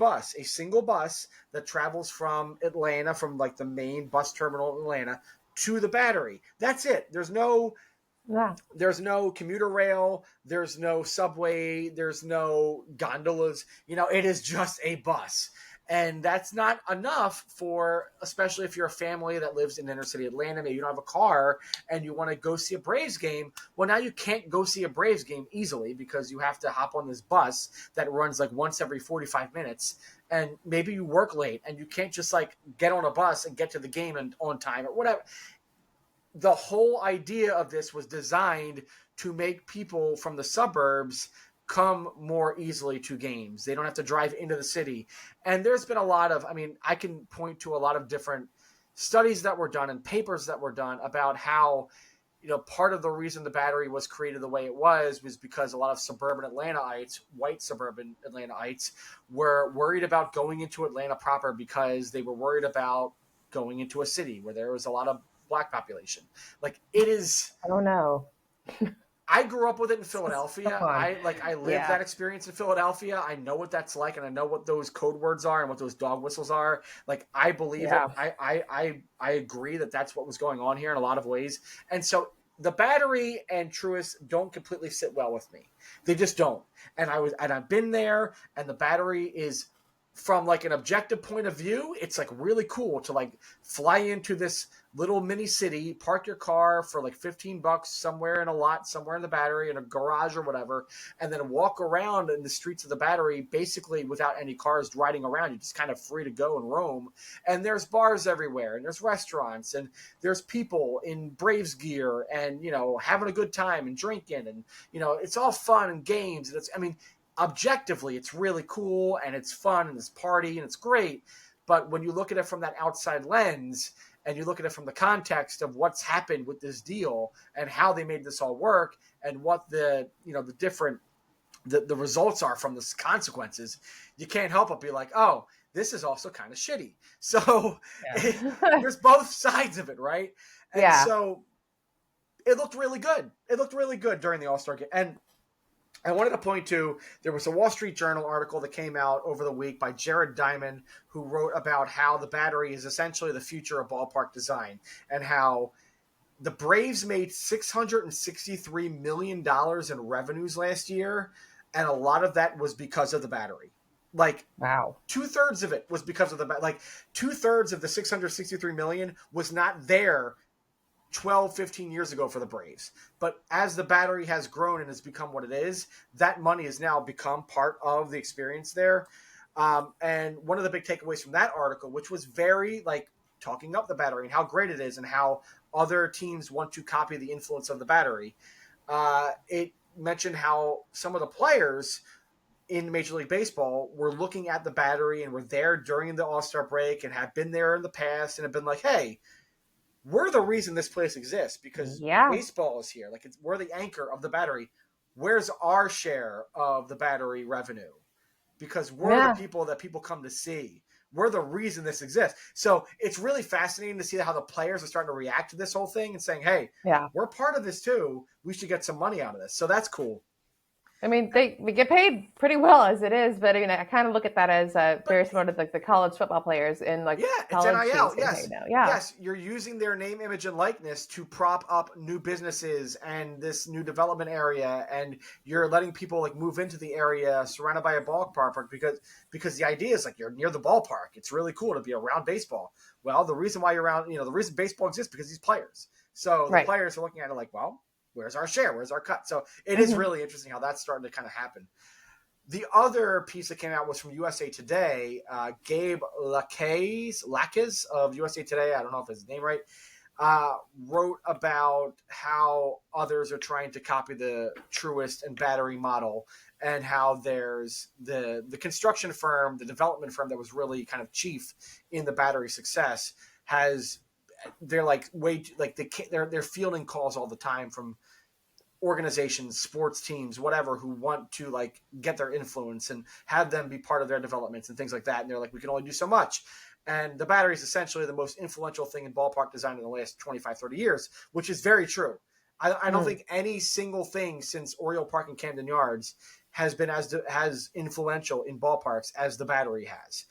single bus that travels from Atlanta, from like the main bus terminal in Atlanta, to the Battery. That's it. There's no commuter rail, there's no subway, there's no gondolas. It is just a bus. And that's not enough especially if you're a family that lives in inner city Atlanta, maybe you don't have a car and you want to go see a Braves game. Well, now you can't go see a Braves game easily because you have to hop on this bus that runs like once every 45 minutes. And maybe you work late and you can't just like get on a bus and get to the game and on time or whatever. The whole idea of this was designed to make people from the suburbs come more easily to games. They don't have to drive into the city. And there's been I can point to a lot of different studies that were done and papers that were done about how, part of the reason the Battery was created the way it was because a lot of suburban Atlantaites, white suburban Atlantaites, were worried about going into Atlanta proper because they were worried about going into a city where there was a lot of black population. Like, it is. I don't know. I grew up with it in Philadelphia. I lived that experience in Philadelphia. I know what that's like, and I know what those code words are and what those dog whistles are. Like, I believe it. I agree that that's what was going on here in a lot of ways. And so the Battery and Truist don't completely sit well with me. They just don't. And I've been there, and the Battery is, from like an objective point of view, it's like really cool to like fly into this little mini city, park your car for like $15 somewhere in a lot, somewhere in the Battery, in a garage or whatever, and then walk around in the streets of the Battery basically without any cars riding around. You're just kind of free to go and roam. And there's bars everywhere, and there's restaurants, and there's people in Braves gear and, having a good time and drinking, and, it's all fun and games. And objectively, it's really cool and it's fun and it's party and it's great. But when you look at it from that outside lens and you look at it from the context of what's happened with this deal and how they made this all work and what the different the results are from the consequences, you can't help but be like, oh, this is also kind of shitty. So there's both sides of it, right? And so it looked really good. It looked really good during the All-Star game. And I wanted to point to, there was a Wall Street Journal article that came out over the week by Jared Diamond, who wrote about how the Battery is essentially the future of ballpark design and how the Braves made $663 million in revenues last year, and a lot of that was because of the Battery. Like, wow, 2/3 of it was because of the, like, 2/3 of the $663 million was not there 12, 15 years ago for the Braves. But as the Battery has grown and has become what it is, that money has now become part of the experience there. And one of the big takeaways from that article, which was very, like, talking up the Battery and how great it is and how other teams want to copy the influence of the Battery, it mentioned how some of the players in Major League Baseball were looking at the Battery and were there during the All-Star break and have been there in the past and have been like, hey, we're the reason this place exists because baseball is here. Like, we're the anchor of the Battery. Where's our share of the Battery revenue? Because we're the people that people come to see. We're the reason this exists. So it's really fascinating to see how the players are starting to react to this whole thing and saying, hey, we're part of this too. We should get some money out of this. So that's cool. I mean, we get paid pretty well as it is, but I kind of look at that as very similar to the college football players in like it's NIL. Yes, yes, you're using their name, image, and likeness to prop up new businesses and this new development area, and you're letting people like move into the area surrounded by a ballpark because the idea is like you're near the ballpark. It's really cool to be around baseball. Well, the reason why you're around, the reason baseball exists because these players. So the players are looking at it like, well, where's our share? Where's our cut? So it is really interesting how that's starting to kind of happen. The other piece that came out was from USA Today. Gabe Lackes of USA Today, I don't know if it's his name right, wrote about how others are trying to copy the Truist and Battery model and how there's the construction firm, the development firm that was really kind of chief in the Battery success they're like they're fielding calls all the time from organizations, sports teams, whatever, who want to like get their influence and have them be part of their developments and things like that. And they're like, we can only do so much. And the Battery is essentially the most influential thing in ballpark design in the last 25, 30 years, which is very true. I don't think any single thing since Oriole Park and Camden Yards has been as influential in ballparks as the Battery has.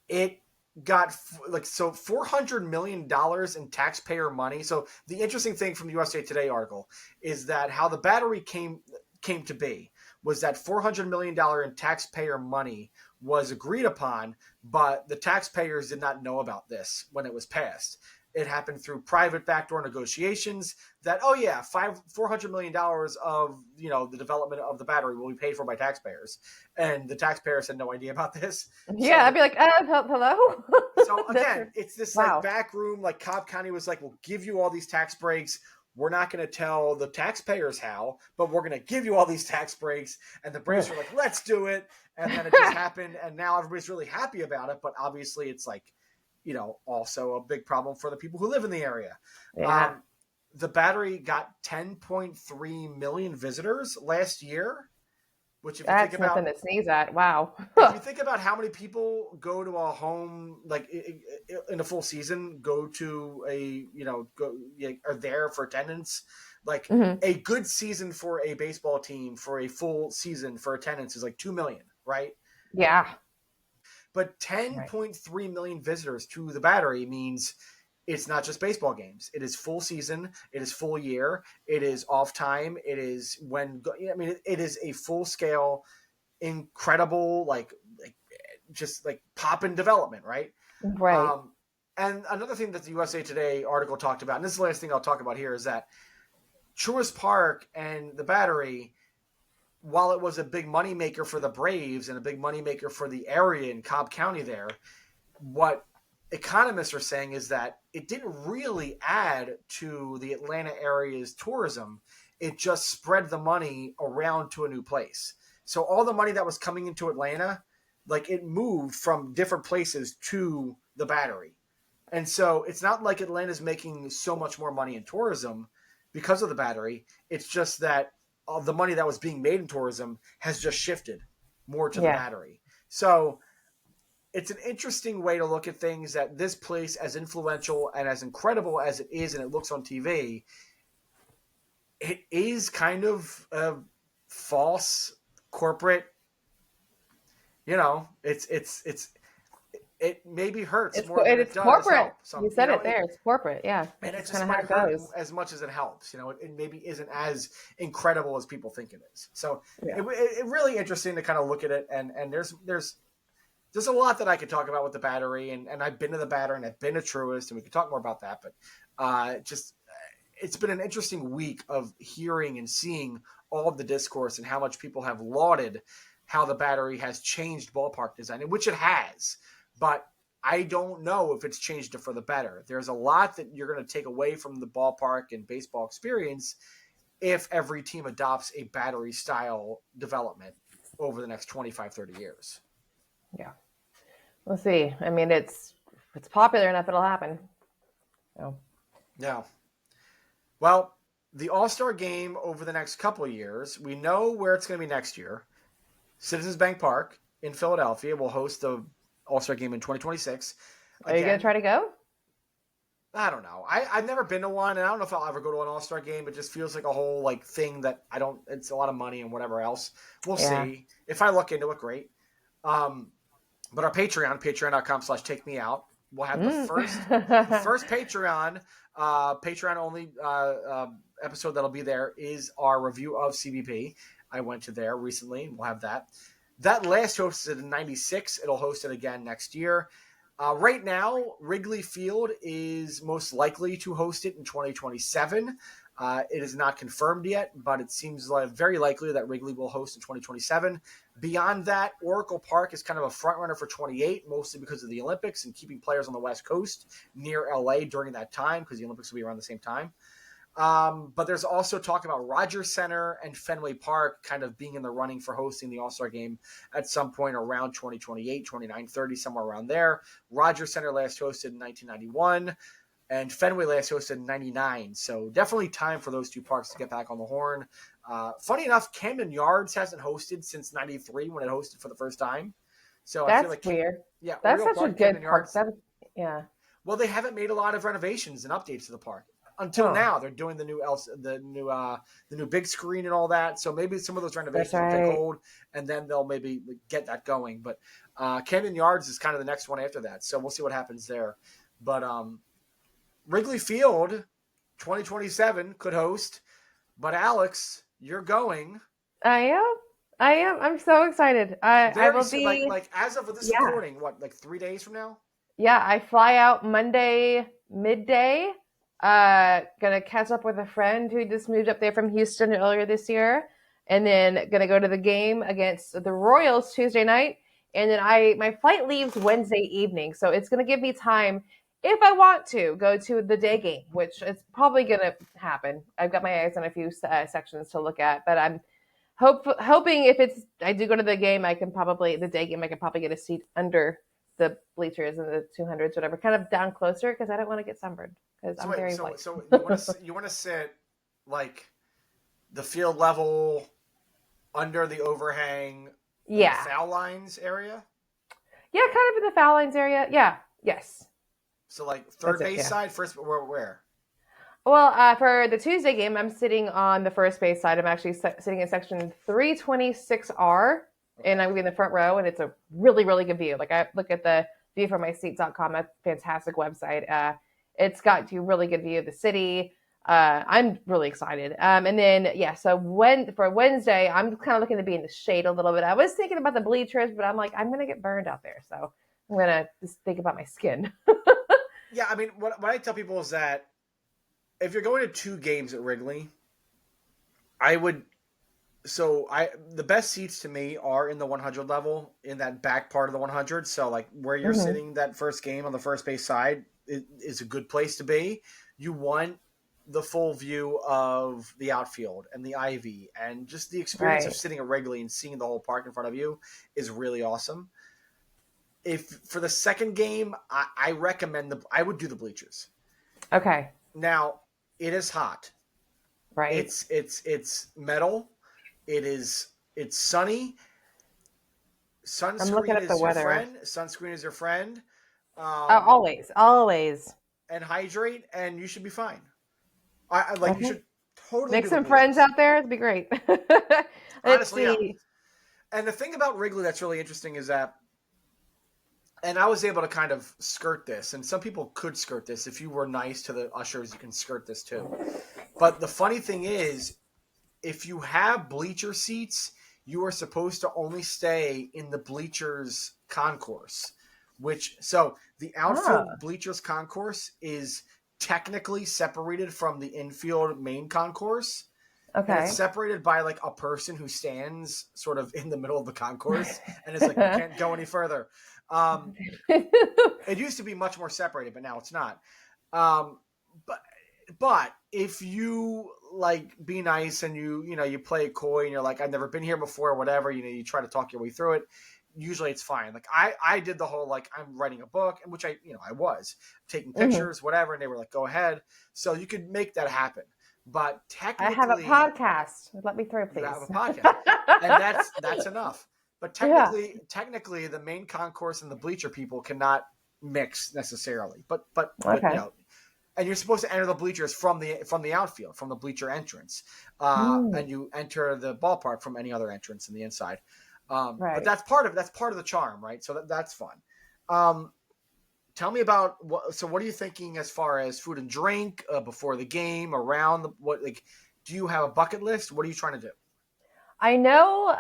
It got $400 million in taxpayer money. So the interesting thing from the USA Today article is that how the Battery came to be was that $400 million in taxpayer money was agreed upon, but the taxpayers did not know about this when it was passed. It happened through private backdoor negotiations that, $400 million of, the development of the Battery will be paid for by taxpayers. And the taxpayers had no idea about this. Yeah, so, I'd be like, hello? So again, it's this like back room, like Cobb County was like, we'll give you all these tax breaks. We're not going to tell the taxpayers how, but we're going to give you all these tax breaks. And the Braves were like, let's do it. And then it just happened. And now everybody's really happy about it. But obviously it's like, also a big problem for the people who live in the area. Yeah. The Battery got 10.3 million visitors last year, which if you think about, nothing to sneeze at. Wow. If you think about how many people go to a home, like in a full season, go to are there for attendance, like a good season for a baseball team for a full season for attendance is like 2 million, right? Yeah. But 10.3 million visitors to the Battery means it's not just baseball games. It is full season. It is full year. It is off time. It is it is a full scale, incredible, just pop-in development, right? Right. And another thing that the USA Today article talked about, and this is the last thing I'll talk about here, is that Truist Park and the Battery, while it was a big moneymaker for the Braves and a big moneymaker for the area in Cobb County there, what economists are saying is that it didn't really add to the Atlanta area's tourism. It just spread the money around to a new place. So all the money that was coming into Atlanta like it moved from different places to the Battery. And so it's not like Atlanta's making so much more money in tourism because of the Battery. It's just that the money that was being made in tourism has just shifted more to the Yeah. Battery. So it's an interesting way to look at things, that this place, as influential and as incredible as it is and it looks on TV, it is kind of a false corporate, it maybe hurts more than it It's does corporate. help. You said it there. It's corporate. Yeah. And it That's just kind of how might it hurt goes. as much as it helps. It maybe isn't as incredible as people think it is. So Yeah. it really interesting to kind of look at it. And there's a lot that I could talk about with the Battery, and I've been to the Battery and I've been to Truist, and we could talk more about that. But it's been an interesting week of hearing and seeing all of the discourse and how much people have lauded how the Battery has changed ballpark design, which it has. But I don't know if it's changed it for the better. There's a lot that you're going to take away from the ballpark and baseball experience if every team adopts a Battery style development over the next 25, 30 years. Yeah. We'll see. I mean, it's popular enough, it'll happen. So. Yeah. Well, the All-Star game over the next couple of years, we know where it's going to be next year. Citizens Bank Park in Philadelphia will host the All-Star game in 2026. Are you going to try to go? I don't know. I've never been to one, and I don't know if I'll ever go to an All-Star game. It just feels like a whole thing that it's a lot of money and whatever else. We'll see. If I look into it, great. But our patreon.com/takemeout, we'll have the first Patreon only episode that'll be there is our review of CBP. I went to there recently, and we'll have that. That last hosted in 96. It'll host it again next year. Right now, Wrigley Field is most likely to host it in 2027. It is not confirmed yet, but it seems very likely that Wrigley will host in 2027. Beyond that, Oracle Park is kind of a front runner for 28, mostly because of the Olympics and keeping players on the West Coast near LA during that time, because the Olympics will be around the same time. But there's also talk about Rogers Center and Fenway Park kind of being in the running for hosting the All-Star game at some point around 2028, 29, 30, somewhere around there. Rogers Center last hosted in 1991. And Fenway last hosted in 99. So definitely time for those two parks to get back on the horn. Funny enough, Camden Yards hasn't hosted since 93 when it hosted for the first time. So that's I feel like weird. Yeah, that's such a good park. Yeah. Well, they haven't made a lot of renovations and updates to the park until now. They're doing the new big screen and all that. So maybe some of those renovations will take hold, and then they'll maybe get that going. But Camden Yards is kind of the next one after that. So we'll see what happens there. But Wrigley Field 2027 could host. But Alex, you're going. I am. I'm so excited. I will be like as of this recording. What, like 3 days from now? Yeah, I fly out Monday midday. Gonna catch up with a friend who just moved up there from Houston earlier this year, and then gonna go to the game against the Royals Tuesday night, and then my flight leaves Wednesday evening, so it's gonna give me time, if I want to, go to the day game, which is probably gonna happen. I've got my eyes on a few sections to look at, but I'm hoping if I do go to the game, the day game, I can probably get a seat under the bleachers and the 200s, whatever, kind of down closer, because I don't want to get sunburned. I'm very white. So you want to sit like the field level under the overhang, the foul lines area? Yeah, kind of in the foul lines area. Yeah. Yes. So like third base side, first, where? Well, for the Tuesday game, I'm sitting on the first base side. I'm actually sitting in section 326R, and I'm in the front row, and it's a really, really good view. Like, I look at the viewfrommyseats.com, a fantastic website. It's got a really good view of the city. I'm really excited. And then, so for Wednesday, I'm kind of looking to be in the shade a little bit. I was thinking about the bleachers, but I'm like, I'm going to get burned out there. So I'm going to just think about my skin. Yeah, I mean, what I tell people is that if you're going to 2 games at Wrigley, the best seats to me are in the 100 level, in that back part of the 100. So like where you're sitting that first game on the first base side is a good place to be. You want the full view of the outfield and the ivy, and just the experience of sitting at Wrigley and seeing the whole park in front of you is really awesome. if for the second game, I recommend I would do the bleachers. Okay. Now it is hot. Right. It's metal. It's sunny. I'm looking Sunscreen at the is your weather. friend. Sunscreen is your friend. Oh, Um, always, always. and hydrate, and you should be fine. I like you Okay. should totally Make do the some friends bleachers. out there. It'd be great. Let's Honestly, yeah. see. And the thing about Wrigley that's really interesting is that, and I was able to kind of skirt this, and some people could skirt this. If you were nice to the ushers, you can skirt this too. But the funny thing is, if you have bleacher seats, you are supposed to only stay in the bleachers concourse, so the outfield bleachers concourse is technically separated from the infield main concourse. And Okay. it's separated by like a person who stands sort of in the middle of the concourse and is like, you can't go any further. It used to be much more separated, but now it's not. Um, but if you like be nice and you play it coy and you're like, I've never been here before, or whatever, you try to talk your way through it. Usually it's fine. Like I did the whole, like, I'm writing a book, and which I was taking pictures, whatever. And they were like, go ahead. So you could make that happen. But I have a technically, podcast. Let me through, please. you have a podcast, and that's enough. But technically, the main concourse and the bleacher people cannot mix necessarily. But Okay. and you're supposed to enter the bleachers from the outfield, from the bleacher entrance, and you enter the ballpark from any other entrance in the inside. But Right. that's part of the charm, right? So that's fun. Tell me about what are you thinking as far as food and drink before the game, around do you have a bucket list? What are you trying to do? I know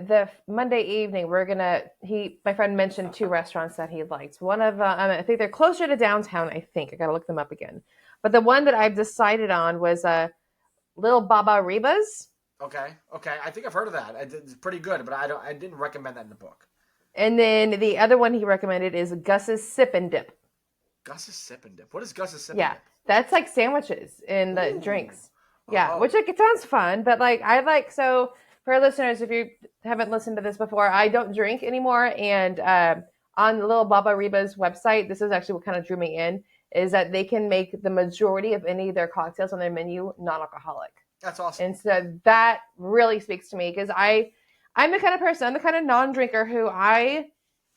the Monday evening my friend mentioned 2 restaurants that he liked. One of I think they're closer to downtown. I think I got to look them up again. But the one that I've decided on was Little Baba Reba's. Okay. I think I've heard of that. It's pretty good, but I didn't recommend that in the book. And then the other one he recommended is Gus's Sip and Dip. Gus's Sip and Dip. What is Gus's Sip Yeah, and Dip? that's like sandwiches and the drinks. Yeah, Oh. which it sounds fun, but so for our listeners, if you haven't listened to this before, I don't drink anymore, and on the Little Baba Reba's website, this is actually what kind of drew me in, is that they can make the majority of any of their cocktails on their menu non-alcoholic. That's awesome. And so that really speaks to me because I'm the kind of person, I'm the kind of non-drinker who I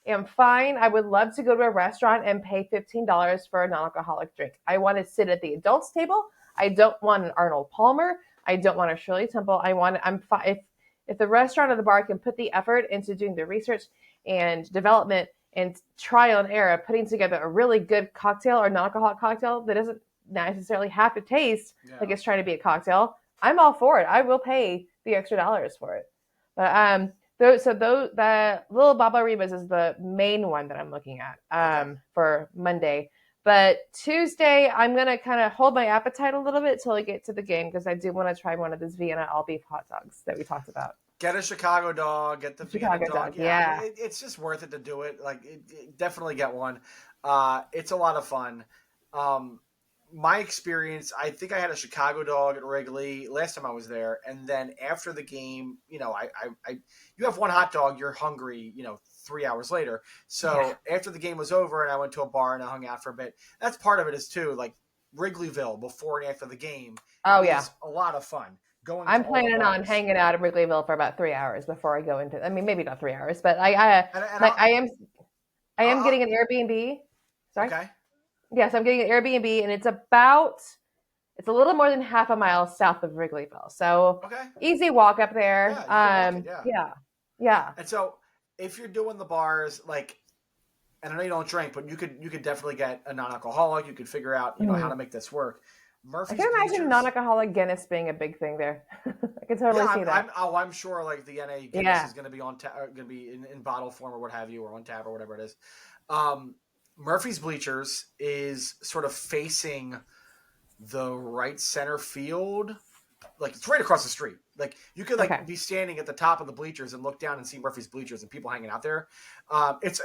am fine. I would love to go to a restaurant and pay $15 for a non-alcoholic drink. I want to sit at the adults table. I don't want an Arnold Palmer. I don't want a Shirley Temple. I'm fine. If the restaurant or the bar can put the effort into doing the research and development and trial and error, putting together a really good cocktail or non-alcoholic cocktail that doesn't necessarily have to taste like it's trying to be a cocktail, I'm all for it. I will pay the extra dollars for it. But the Little Baba Reba's is the main one that I'm looking at for Monday. But Tuesday, I'm going to kind of hold my appetite a little bit till I get to the game because I do want to try one of those Vienna all beef hot dogs that we talked about. Get a Chicago dog. Get the Vienna dog. Yeah. It's just worth it to do it. Like, definitely get one. It's a lot of fun. My experience, I think I had a Chicago dog at Wrigley last time I was there, and then after the game, you have one hot dog, you're hungry, 3 hours later. So after the game was over, and I went to a bar and I hung out for a bit. That's part of it is too, like Wrigleyville before and after the game. Oh is a lot of fun. I'm planning on hanging out at Wrigleyville for about 3 hours before I go into. I mean, maybe not 3 hours, but I am getting an Airbnb. Sorry. Okay. Yes, I'm getting an Airbnb, and it's a little more than half a mile south of Wrigleyville. So easy walk up there. Yeah. And so if you're doing the bars, and I know you don't drink, but you could definitely get a non-alcoholic. You could figure out, how to make this work. Murphy's I can imagine non-alcoholic Guinness being a big thing there. I can totally see that. I'm sure the NA Guinness is going to be going to be in bottle form or what have you, or on tap or whatever it is. Murphy's Bleachers is sort of facing the right center field. It's right across the street. You could be standing at the top of the bleachers and look down and see Murphy's Bleachers and people hanging out there. It's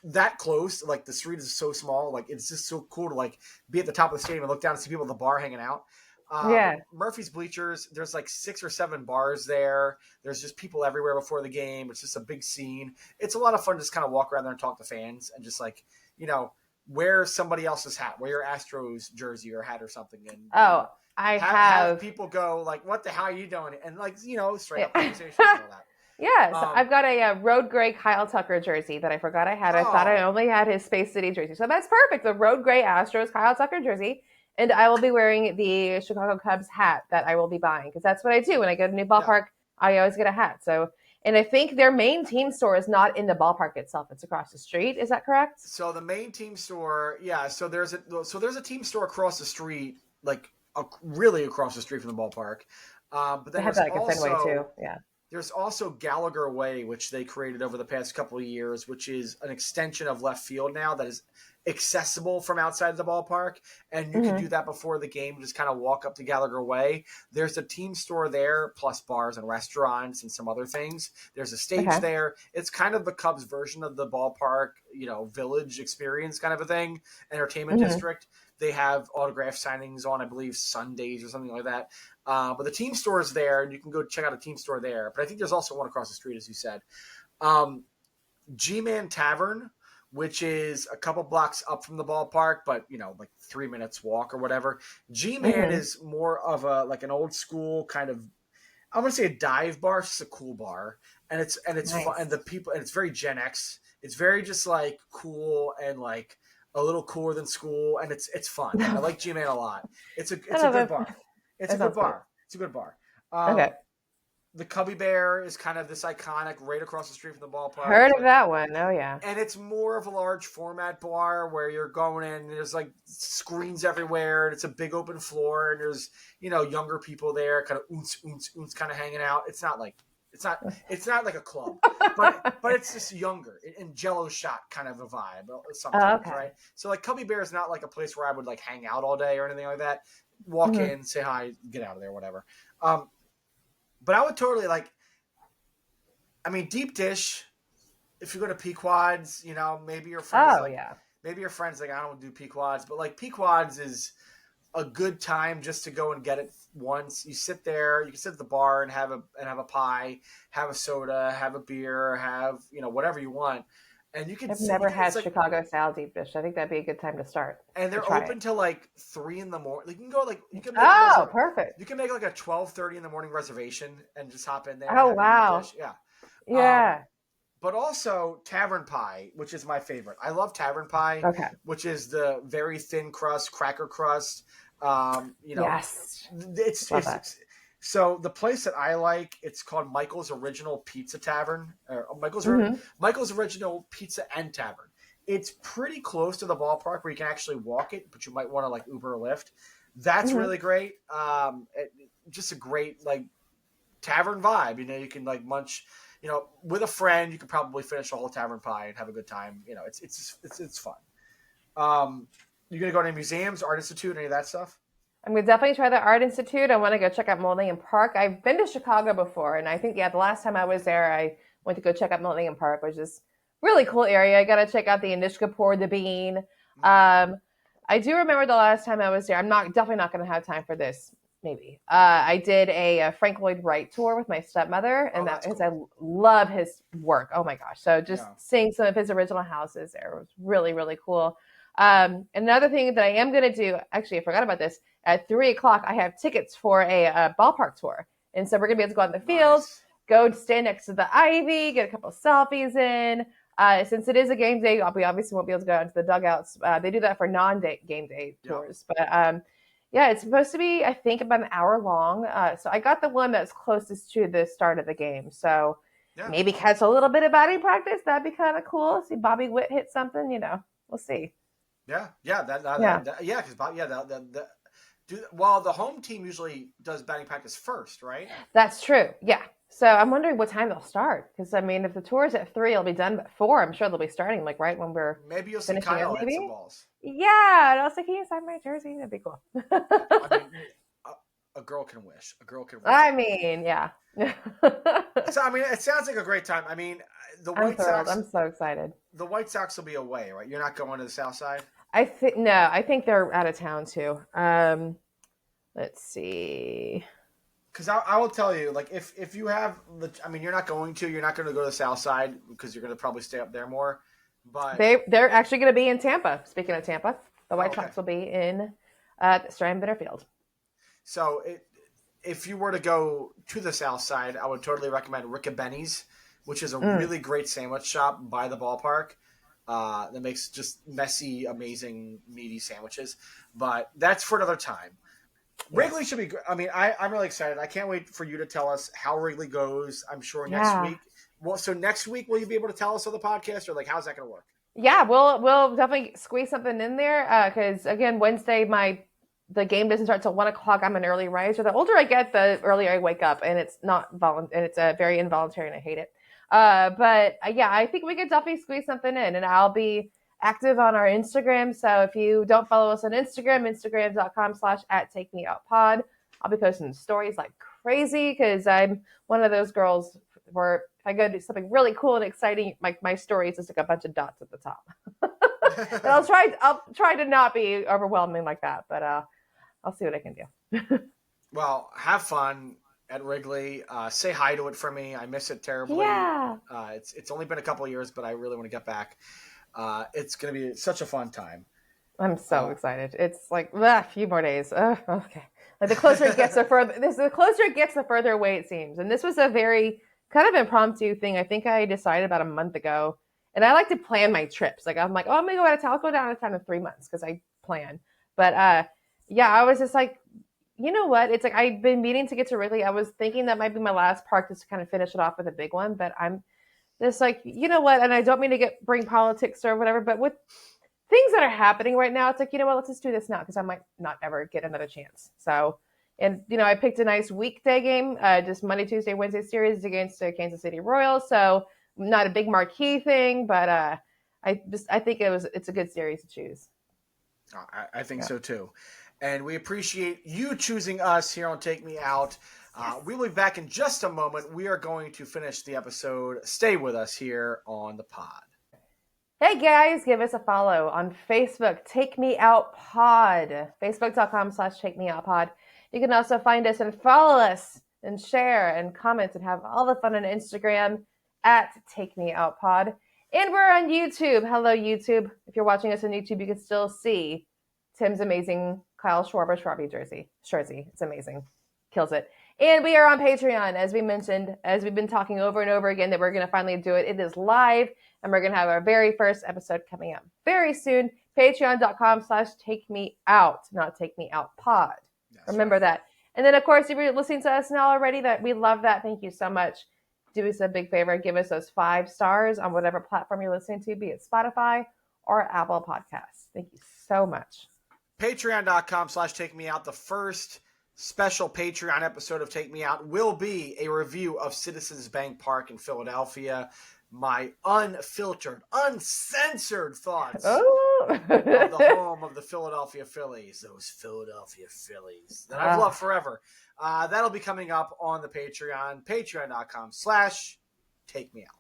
that close. The street is so small. It's just so cool to be at the top of the stadium and look down and see people at the bar hanging out. Yeah. Murphy's Bleachers, there's like 6 or 7 bars there. There's just people everywhere before the game. It's just a big scene. It's a lot of fun to just kind of walk around there and talk to fans and just like, wear somebody else's hat, wear your Astros jersey or hat or something. And Oh, I have people go like, what the hell are you doing? And like, straight up conversations and all that. Yes, I've got a Road Gray Kyle Tucker jersey that I forgot I had. I thought I only had his Space City jersey. So that's perfect. The Road Gray Astros Kyle Tucker jersey. And I will be wearing the Chicago Cubs hat that I will be buying because that's what I do. When I go to a new ballpark, I always get a hat. So, and I think their main team store is not in the ballpark itself. It's across the street. Is that correct? So the main team store, yeah. So there's a team store across the street, like really across the street from the ballpark. But then they have that like a Fenway too. Yeah. There's also Gallagher Way, which they created over the past couple of years, which is an extension of left field now that is accessible from outside the ballpark. And you can do that before the game, just kind of walk up to Gallagher Way. There's a team store there, plus bars and restaurants and some other things. There's a stage there. It's kind of the Cubs version of the ballpark, village experience kind of a thing, entertainment district. They have autograph signings on, I believe, Sundays or something like that. But the team store is there, and you can go check out a team store there. But I think there's also one across the street, as you said. G-Man Tavern, which is a couple blocks up from the ballpark, but, like 3 minutes walk or whatever. G-Man is more of an old school kind of, I want to say a dive bar. It's just a cool bar. And it's nice. Fun, and the people, and it's very Gen X. It's very just like cool and like a little cooler than school, and it's fun. I like G-Man a lot. It's a good bar. It's a good bar. It's a good bar. Okay. The Cubby Bear is kind of this iconic right across the street from the ballpark. Heard of that one. Oh, yeah. And it's more of a large format bar where you're going in, and there's like screens everywhere, and it's a big open floor, and there's, younger people there kind of kind of hanging out. It's not like a club, but it's just younger and Jello shot kind of a vibe sometimes, right? So like Cubby Bear is not like a place where I would like hang out all day or anything like that. Walk in, say hi, get out of there, whatever. But I would totally deep dish. If you go to Pequod's, maybe your friends. Maybe your friends like I don't do Pequod's, but like Pequod's is a good time just to go and get it once. You sit there, you can sit at the bar and have a pie, have a soda, have a beer, have whatever you want. And you can. I've never had Chicago style deep dish. I think that'd be a good time to start. And they're open till like 3 in the morning. Like you can go perfect. You can make like a 12:30 in the morning reservation and just hop in there. Oh wow. Yeah. Yeah. But also Tavern Pie, which is my favorite. I love Tavern Pie, which is the very thin crust, cracker crust. Yes. So the place that I like, it's called Michael's Original Pizza Tavern, or Michael's Original Pizza and Tavern. It's pretty close to the ballpark where you can actually walk it, but you might want to like Uber or Lyft. That's really great. Just a great like tavern vibe. You can like munch. With a friend, you could probably finish a whole tavern pie and have a good time. It's fun. You gonna go to any museums, Art Institute, any of that stuff? I'm going to definitely try the Art Institute. I want to go check out Millennium Park. I've been to Chicago before, and I think, the last time I was there, I went to go check out Millennium Park, which is a really cool area. I got to check out the Anishkapur, the Bean. I do remember the last time I was there. I'm definitely not going to have time for this, maybe. I did a Frank Lloyd Wright tour with my stepmother, and cool. I love his work. Oh, my gosh. So just seeing some of his original houses there was really, really cool. Another thing that I am going to do, actually, I forgot about this. At 3:00, I have tickets for a ballpark tour. And so we're going to be able to go out in the field, go stand next to the ivy, get a couple of selfies in. Since it is a game day, we obviously won't be able to go out into the dugouts. They do that for non-game day tours. But it's supposed to be, I think, about an hour long. So I got the one that's closest to the start of the game. So maybe catch a little bit of batting practice. That'd be kind of cool. See Bobby Witt hit something, we'll see. Well, the home team usually does batting practice first, right? That's true. Yeah. So I'm wondering what time they'll start. Because, if the tour is at 3, it'll be done at 4. I'm sure they'll be starting, right when we're maybe you'll see Kyle hit some balls. Yeah. And I'll say, can you sign my jersey? That'd be cool. A girl can wish. A girl can wish. Yeah. So, it sounds like a great time. The White Sox. I'm so excited. The White Sox will be away, right? You're not going to the South Side? I think they're out of town too. Let's see. Because I will tell you, like, if you have you're not going to go to the South Side because you're going to probably stay up there more. But They're actually going to be in Tampa. Speaking of Tampa, the White okay. Sox will be in Strand Bitter Field. So if you were to go to the South Side, I would totally recommend Rickabenny's, which is a really great sandwich shop by the ballpark that makes just messy, amazing, meaty sandwiches. But that's for another time. Yes. Wrigley should be. I mean, I'm really excited. I can't wait for you to tell us how Wrigley goes. I'm sure next week. Well, so next week, will you be able to tell us on the podcast, or like how's that going to work? Yeah, we'll definitely squeeze something in there because again, Wednesday the game doesn't start till 1:00. I'm an early riser. The older I get, the earlier I wake up, and it's not and it's very involuntary, and I hate it. But yeah, I think we could definitely squeeze something in, and I'll be active on our Instagram. So if you don't follow us on Instagram, instagram.com/@takemeoutpod, I'll be posting stories like crazy because I'm one of those girls where if I go do something really cool and exciting, my story is just like a bunch of dots at the top. I'll try to not be overwhelming like that, but I'll see what I can do. Well, have fun at Wrigley. Say hi to it for me. I miss it terribly. Yeah. It's only been a couple of years, but I really want to get back. It's going to be such a fun time. I'm so excited. It's like a few more days. Okay. Like the closer it gets, the further away it seems. And this was a very kind of impromptu thing. I think I decided about a month ago. And I like to plan my trips. Like I'm like, oh, I'm gonna go out of town. I'll go down of town in 3 months because I plan. But yeah, I was just like, you know what? It's like I've been meaning to get to Wrigley. I was thinking that might be my last park just to kind of finish it off with a big one. But I'm just like, you know what? And I don't mean to bring politics or whatever, but with things that are happening right now, it's like, you know what, let's just do this now because I might not ever get another chance. So, and, I picked a nice weekday game, just Monday, Tuesday, Wednesday series against the Kansas City Royals. So not a big marquee thing, but I think it's a good series to choose. I think so too. And we appreciate you choosing us here on Take Me Out. We'll be back in just a moment. We are going to finish the episode. Stay with us here on the pod. Hey guys, give us a follow on Facebook, Take Me Out Pod, facebook.com/Take Me Out Pod. You can also find us and follow us and share and comment and have all the fun on Instagram at Take Me Out Pod. And we're on YouTube. Hello, YouTube. If you're watching us on YouTube, you can still see Tim's amazing Kyle Schwarber jersey. It's amazing. Kills it. And we are on Patreon, as we mentioned, as we've been talking over and over again, that we're going to finally do it. It is live, and we're going to have our very first episode coming up very soon. Patreon.com/Take Me Out, not Take Me Out Pod. Remember that. And then, of course, if you're listening to us now already, that we love that. Thank you so much. Do us a big favor. Give us those 5 stars on whatever platform you're listening to, be it Spotify or Apple Podcasts. Thank you so much. Patreon.com/Take Me Out. The first special Patreon episode of Take Me Out will be a review of Citizens Bank Park in Philadelphia. My unfiltered, uncensored thoughts of the home of the Philadelphia Phillies. Those Philadelphia Phillies that I've loved forever. That'll be coming up on the Patreon. Patreon.com/Take Me Out.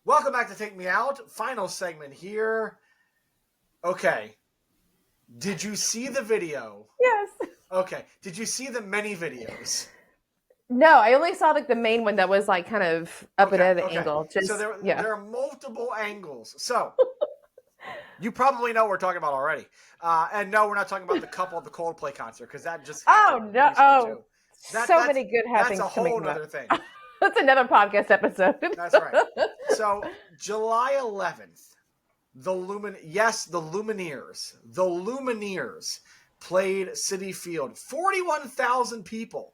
Welcome back to Take Me Out. Final segment here. Okay. Did you see the video? Yes. Okay. Did you see the many videos? No, I only saw like the main one that was like kind of up at an angle. So there are multiple angles. So you probably know what we're talking about already. And no, we're not talking about the couple at the Coldplay concert because that just happened. So many good happenings. That's a whole other thing. That's another podcast episode. That's right. So July 11th. The Lumineers played Citi Field. 41,000 people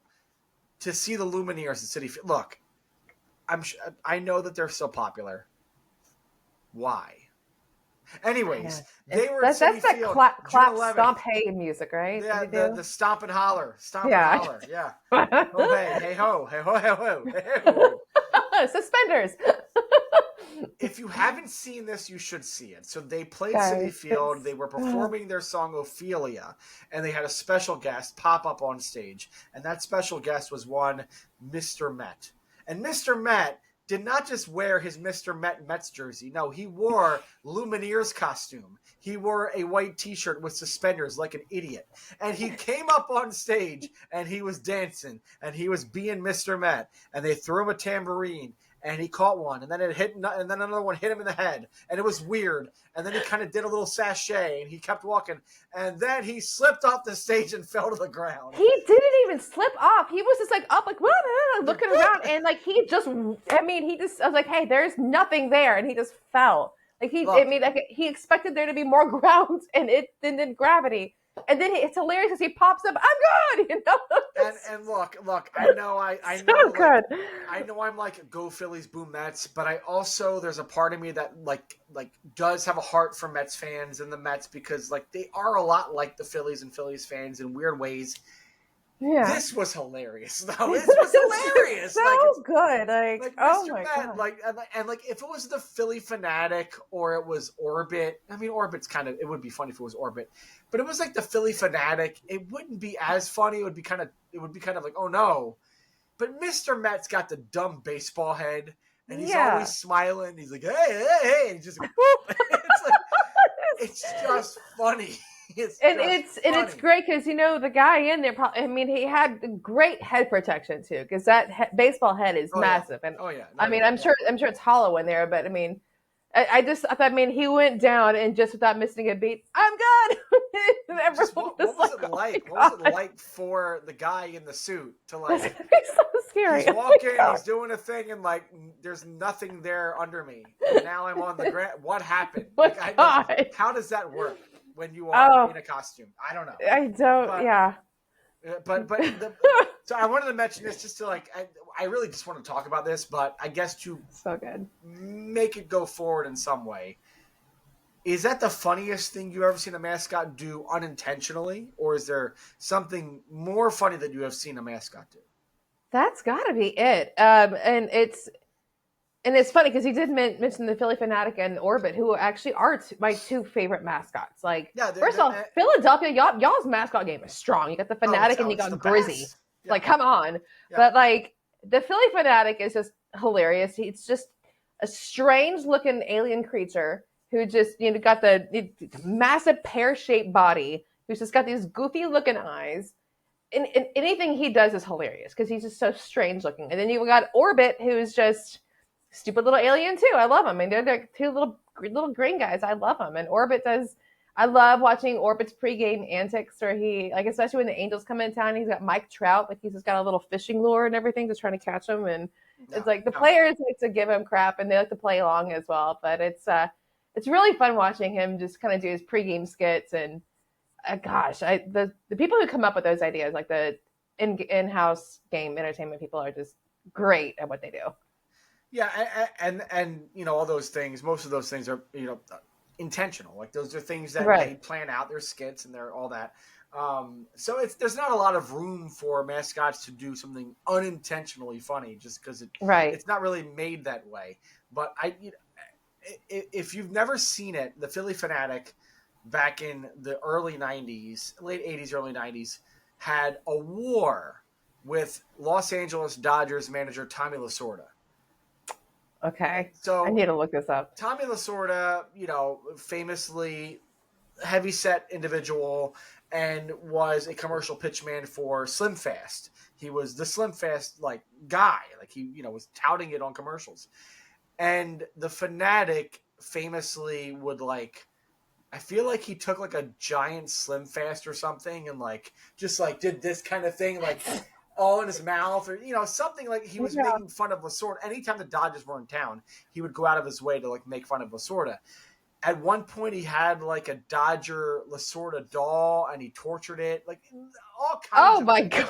to see the Lumineers at Citi Field. Look, I know that they're so popular. Why? Anyways, they were at Citi Field. That's that clap, stomp, hey music, right? Yeah, the stomp and holler. And holler, yeah. Oh, hey ho, hey ho, hey ho, hey ho. Suspenders. If you haven't seen this, you should see it. So they played Citi Field. They were performing their song Ophelia, and they had a special guest pop up on stage. And that special guest was one Mr. Met. And Mr. Met did not just wear his Mr. Mets jersey. No, he wore Lumineers costume. He wore a white T-shirt with suspenders like an idiot. And he came up on stage and he was dancing and he was being Mr. Met. And they threw him a tambourine and he caught one. And then and then another one hit him in the head. And it was weird. And then he kind of did a little sachet and he kept walking. And then he slipped off the stage and fell to the ground. He didn't even slip off. He was just like up, like looking around, and like he just. I was like, hey, there's nothing there, and he just fell. Like he expected there to be more ground, and then gravity. And then it's hilarious because he pops up. I'm good, And look, I know, good. I know I'm like go Phillies, boo Mets, but I also there's a part of me that like does have a heart for Mets fans and the Mets because like they are a lot like the Phillies and Phillies fans in weird ways. Yeah, this was hilarious. Though this was hilarious. So good. Like oh Mr. my Met, god. and if it was the Philly Fanatic or it was Orbit. I mean, Orbit's it would be funny if it was Orbit, but it was like the Philly Fanatic. It wouldn't be as funny. It would be kind of like, oh no. But Mr. Met's got the dumb baseball head, and he's always smiling. He's like, hey, and he's just it's just funny. It's great because the guy in there. He had great head protection too because that baseball head is massive. Yeah. And I'm sure it's hollow in there, but I thought he went down and just without missing a beat, I'm good. What was it like? What was it like for the guy in the suit to like? It's so scary. He's walking, he's doing a thing, and like, there's nothing there under me. And now I'm on the ground. What happened? How does that work when you are in a costume? I don't know. I don't. Yeah. So I wanted to mention this just to I really just want to talk about this, but I guess to so good make it go forward in some way. Is that the funniest thing you've ever seen a mascot do unintentionally, or is there something more funny that you have seen a mascot do? That's got to be it. And it's funny because he did mention the Philly Fanatic and Orbit, who actually are my two favorite mascots. First off, Philadelphia, y'all's mascot game is strong. You got the Fanatic and you got Grizzy. Yeah. Come on. Yeah. But the Philly Fanatic is just hilarious. It's just a strange looking alien creature who just got the massive pear-shaped body, who's just got these goofy looking eyes. And anything he does is hilarious because he's just so strange looking. And then you've got Orbit, who's just stupid little alien too. I love them. They're two little green guys. I love them. And Orbit does. I love watching Orbit's pregame antics, where he especially when the Angels come in town, he's got Mike Trout, he's just got a little fishing lure and everything, just trying to catch them. And it's the players like to give him crap and they like to play along as well. But it's really fun watching him just kind of do his pregame skits. And the people who come up with those ideas, like the in-house game entertainment people, are just great at what they do. Yeah, and all those things. Most of those things are intentional. Those are things that they plan out. Their skits and they're all that. So there's not a lot of room for mascots to do something unintentionally funny, just because it's not really made that way. But if you've never seen it, the Philly Fanatic back in the early 90s, late 80s, early 90s, had a war with Los Angeles Dodgers manager Tommy Lasorda. Okay. So I need to look this up. Tommy Lasorda, famously heavy-set individual and was a commercial pitchman for Slim Fast. He was the Slim Fast guy. He was touting it on commercials. And the Fanatic famously would I feel like he took a giant Slim Fast or something and just did this kind of thing all in his mouth, or something he was making fun of Lasorda. Anytime the Dodgers were in town, he would go out of his way to make fun of Lasorda. At one point, he had a Dodger Lasorda doll, and he tortured it, all kinds. Oh my god!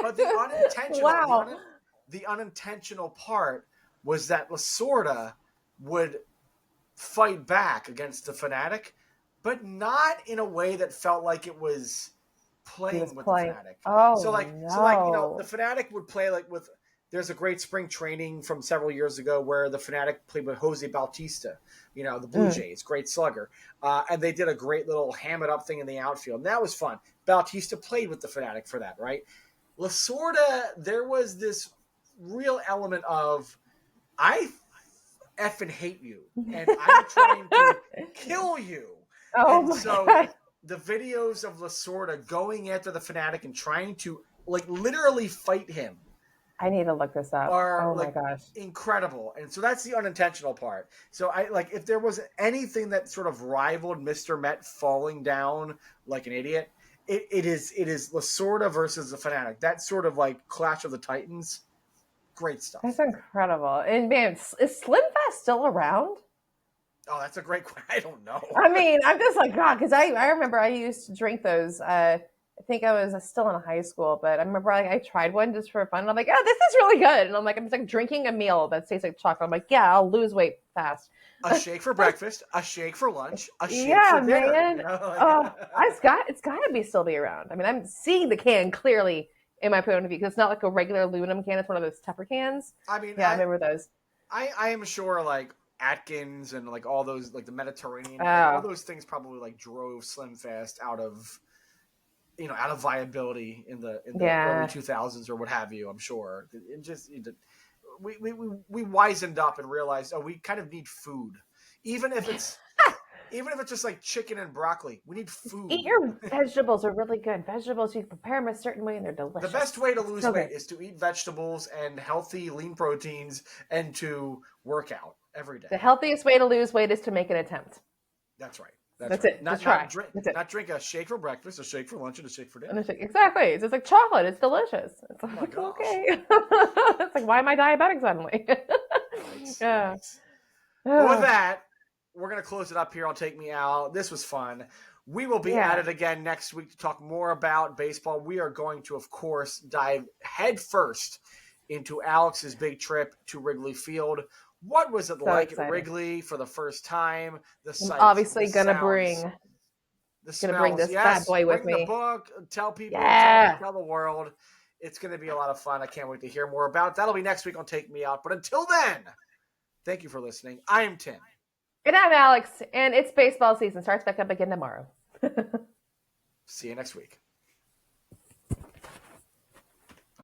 But the unintentional, the unintentional part was that Lasorda would fight back against the Fanatic, but not in a way that felt like it was playing with the Fanatic. Oh, so the Fanatic would play with. There's a great spring training from several years ago where the Fanatic played with Jose Bautista, the Blue Jays, great slugger, and they did a great little ham it up thing in the outfield. And that was fun. Bautista played with the Fanatic for that, right? Lasorda, there was this real element of I effing hate you, and I'm trying to kill you. Oh And my so god. the videos of Lasorda going after the Fanatic and trying to like literally fight him I need to look this up. are Oh my like gosh. incredible. And so that's the unintentional part. So I like if there was anything that sort of rivaled Mr. Met falling down like an idiot, it is Lasorda versus the Fanatic. That sort of like Clash of the Titans. Great That's stuff. incredible. And man, is Slim Fast still around? Oh, that's a great question. I don't know. I mean, I'm just like, God, because I remember I used to drink those. I think I was still in high school, but I remember I tried one just for fun. And I'm like, oh, this is really good. And I'm just like drinking a meal that tastes like chocolate. I'm like, yeah, I'll lose weight fast. A shake for breakfast, a shake for lunch, a shake Yeah, for dinner. man. Oh, it's got to be still be around. I mean, I'm seeing the can clearly in my point of view because it's not like a regular aluminum can. It's one of those Tupper cans. I mean, Yeah, I remember those. I am sure like Atkins and like all those like the Mediterranean, like, all Oh, those things probably like drove Slim Fast out of out of viability in the early yeah. 2000s or what have you. I'm sure it just we wizened up and realized, oh, we kind of need food, even if it's just like chicken and broccoli. We need Eat food. your vegetables are really good. Vegetables, you prepare them a certain way and they're The delicious. best way to lose So weight good. is to eat vegetables and healthy lean proteins and to work out every day. The healthiest way to lose weight is to make an attempt. That's right. That's That's right. it. Just try. That's it. Not drink a shake for breakfast, a shake for lunch, and a shake for And dinner. it's like, exactly. It's just like chocolate. It's delicious. It's Oh my like, gosh. okay. It's like, why am I diabetic suddenly? Yeah. Yikes. Well, with that, we're going to close it up here on Take Me Out. This was fun. We will be Yeah. at it again next week to talk more about baseball. We are going to, of course, dive headfirst into Alex's big trip to Wrigley Field. What was it like excited. at Wrigley for the first time? The I'm sights, obviously the gonna sounds, bring the smells. gonna bring this bad Yes, boy with bring the me. book. Tell people. Yeah. Tell the world. It's going to be a lot of fun. I can't wait to hear more about it. That'll be next week on Take Me Out. But until then, thank you for listening. I am Tim. And I'm Alex, and it's baseball season. Starts back up again tomorrow. See you next week.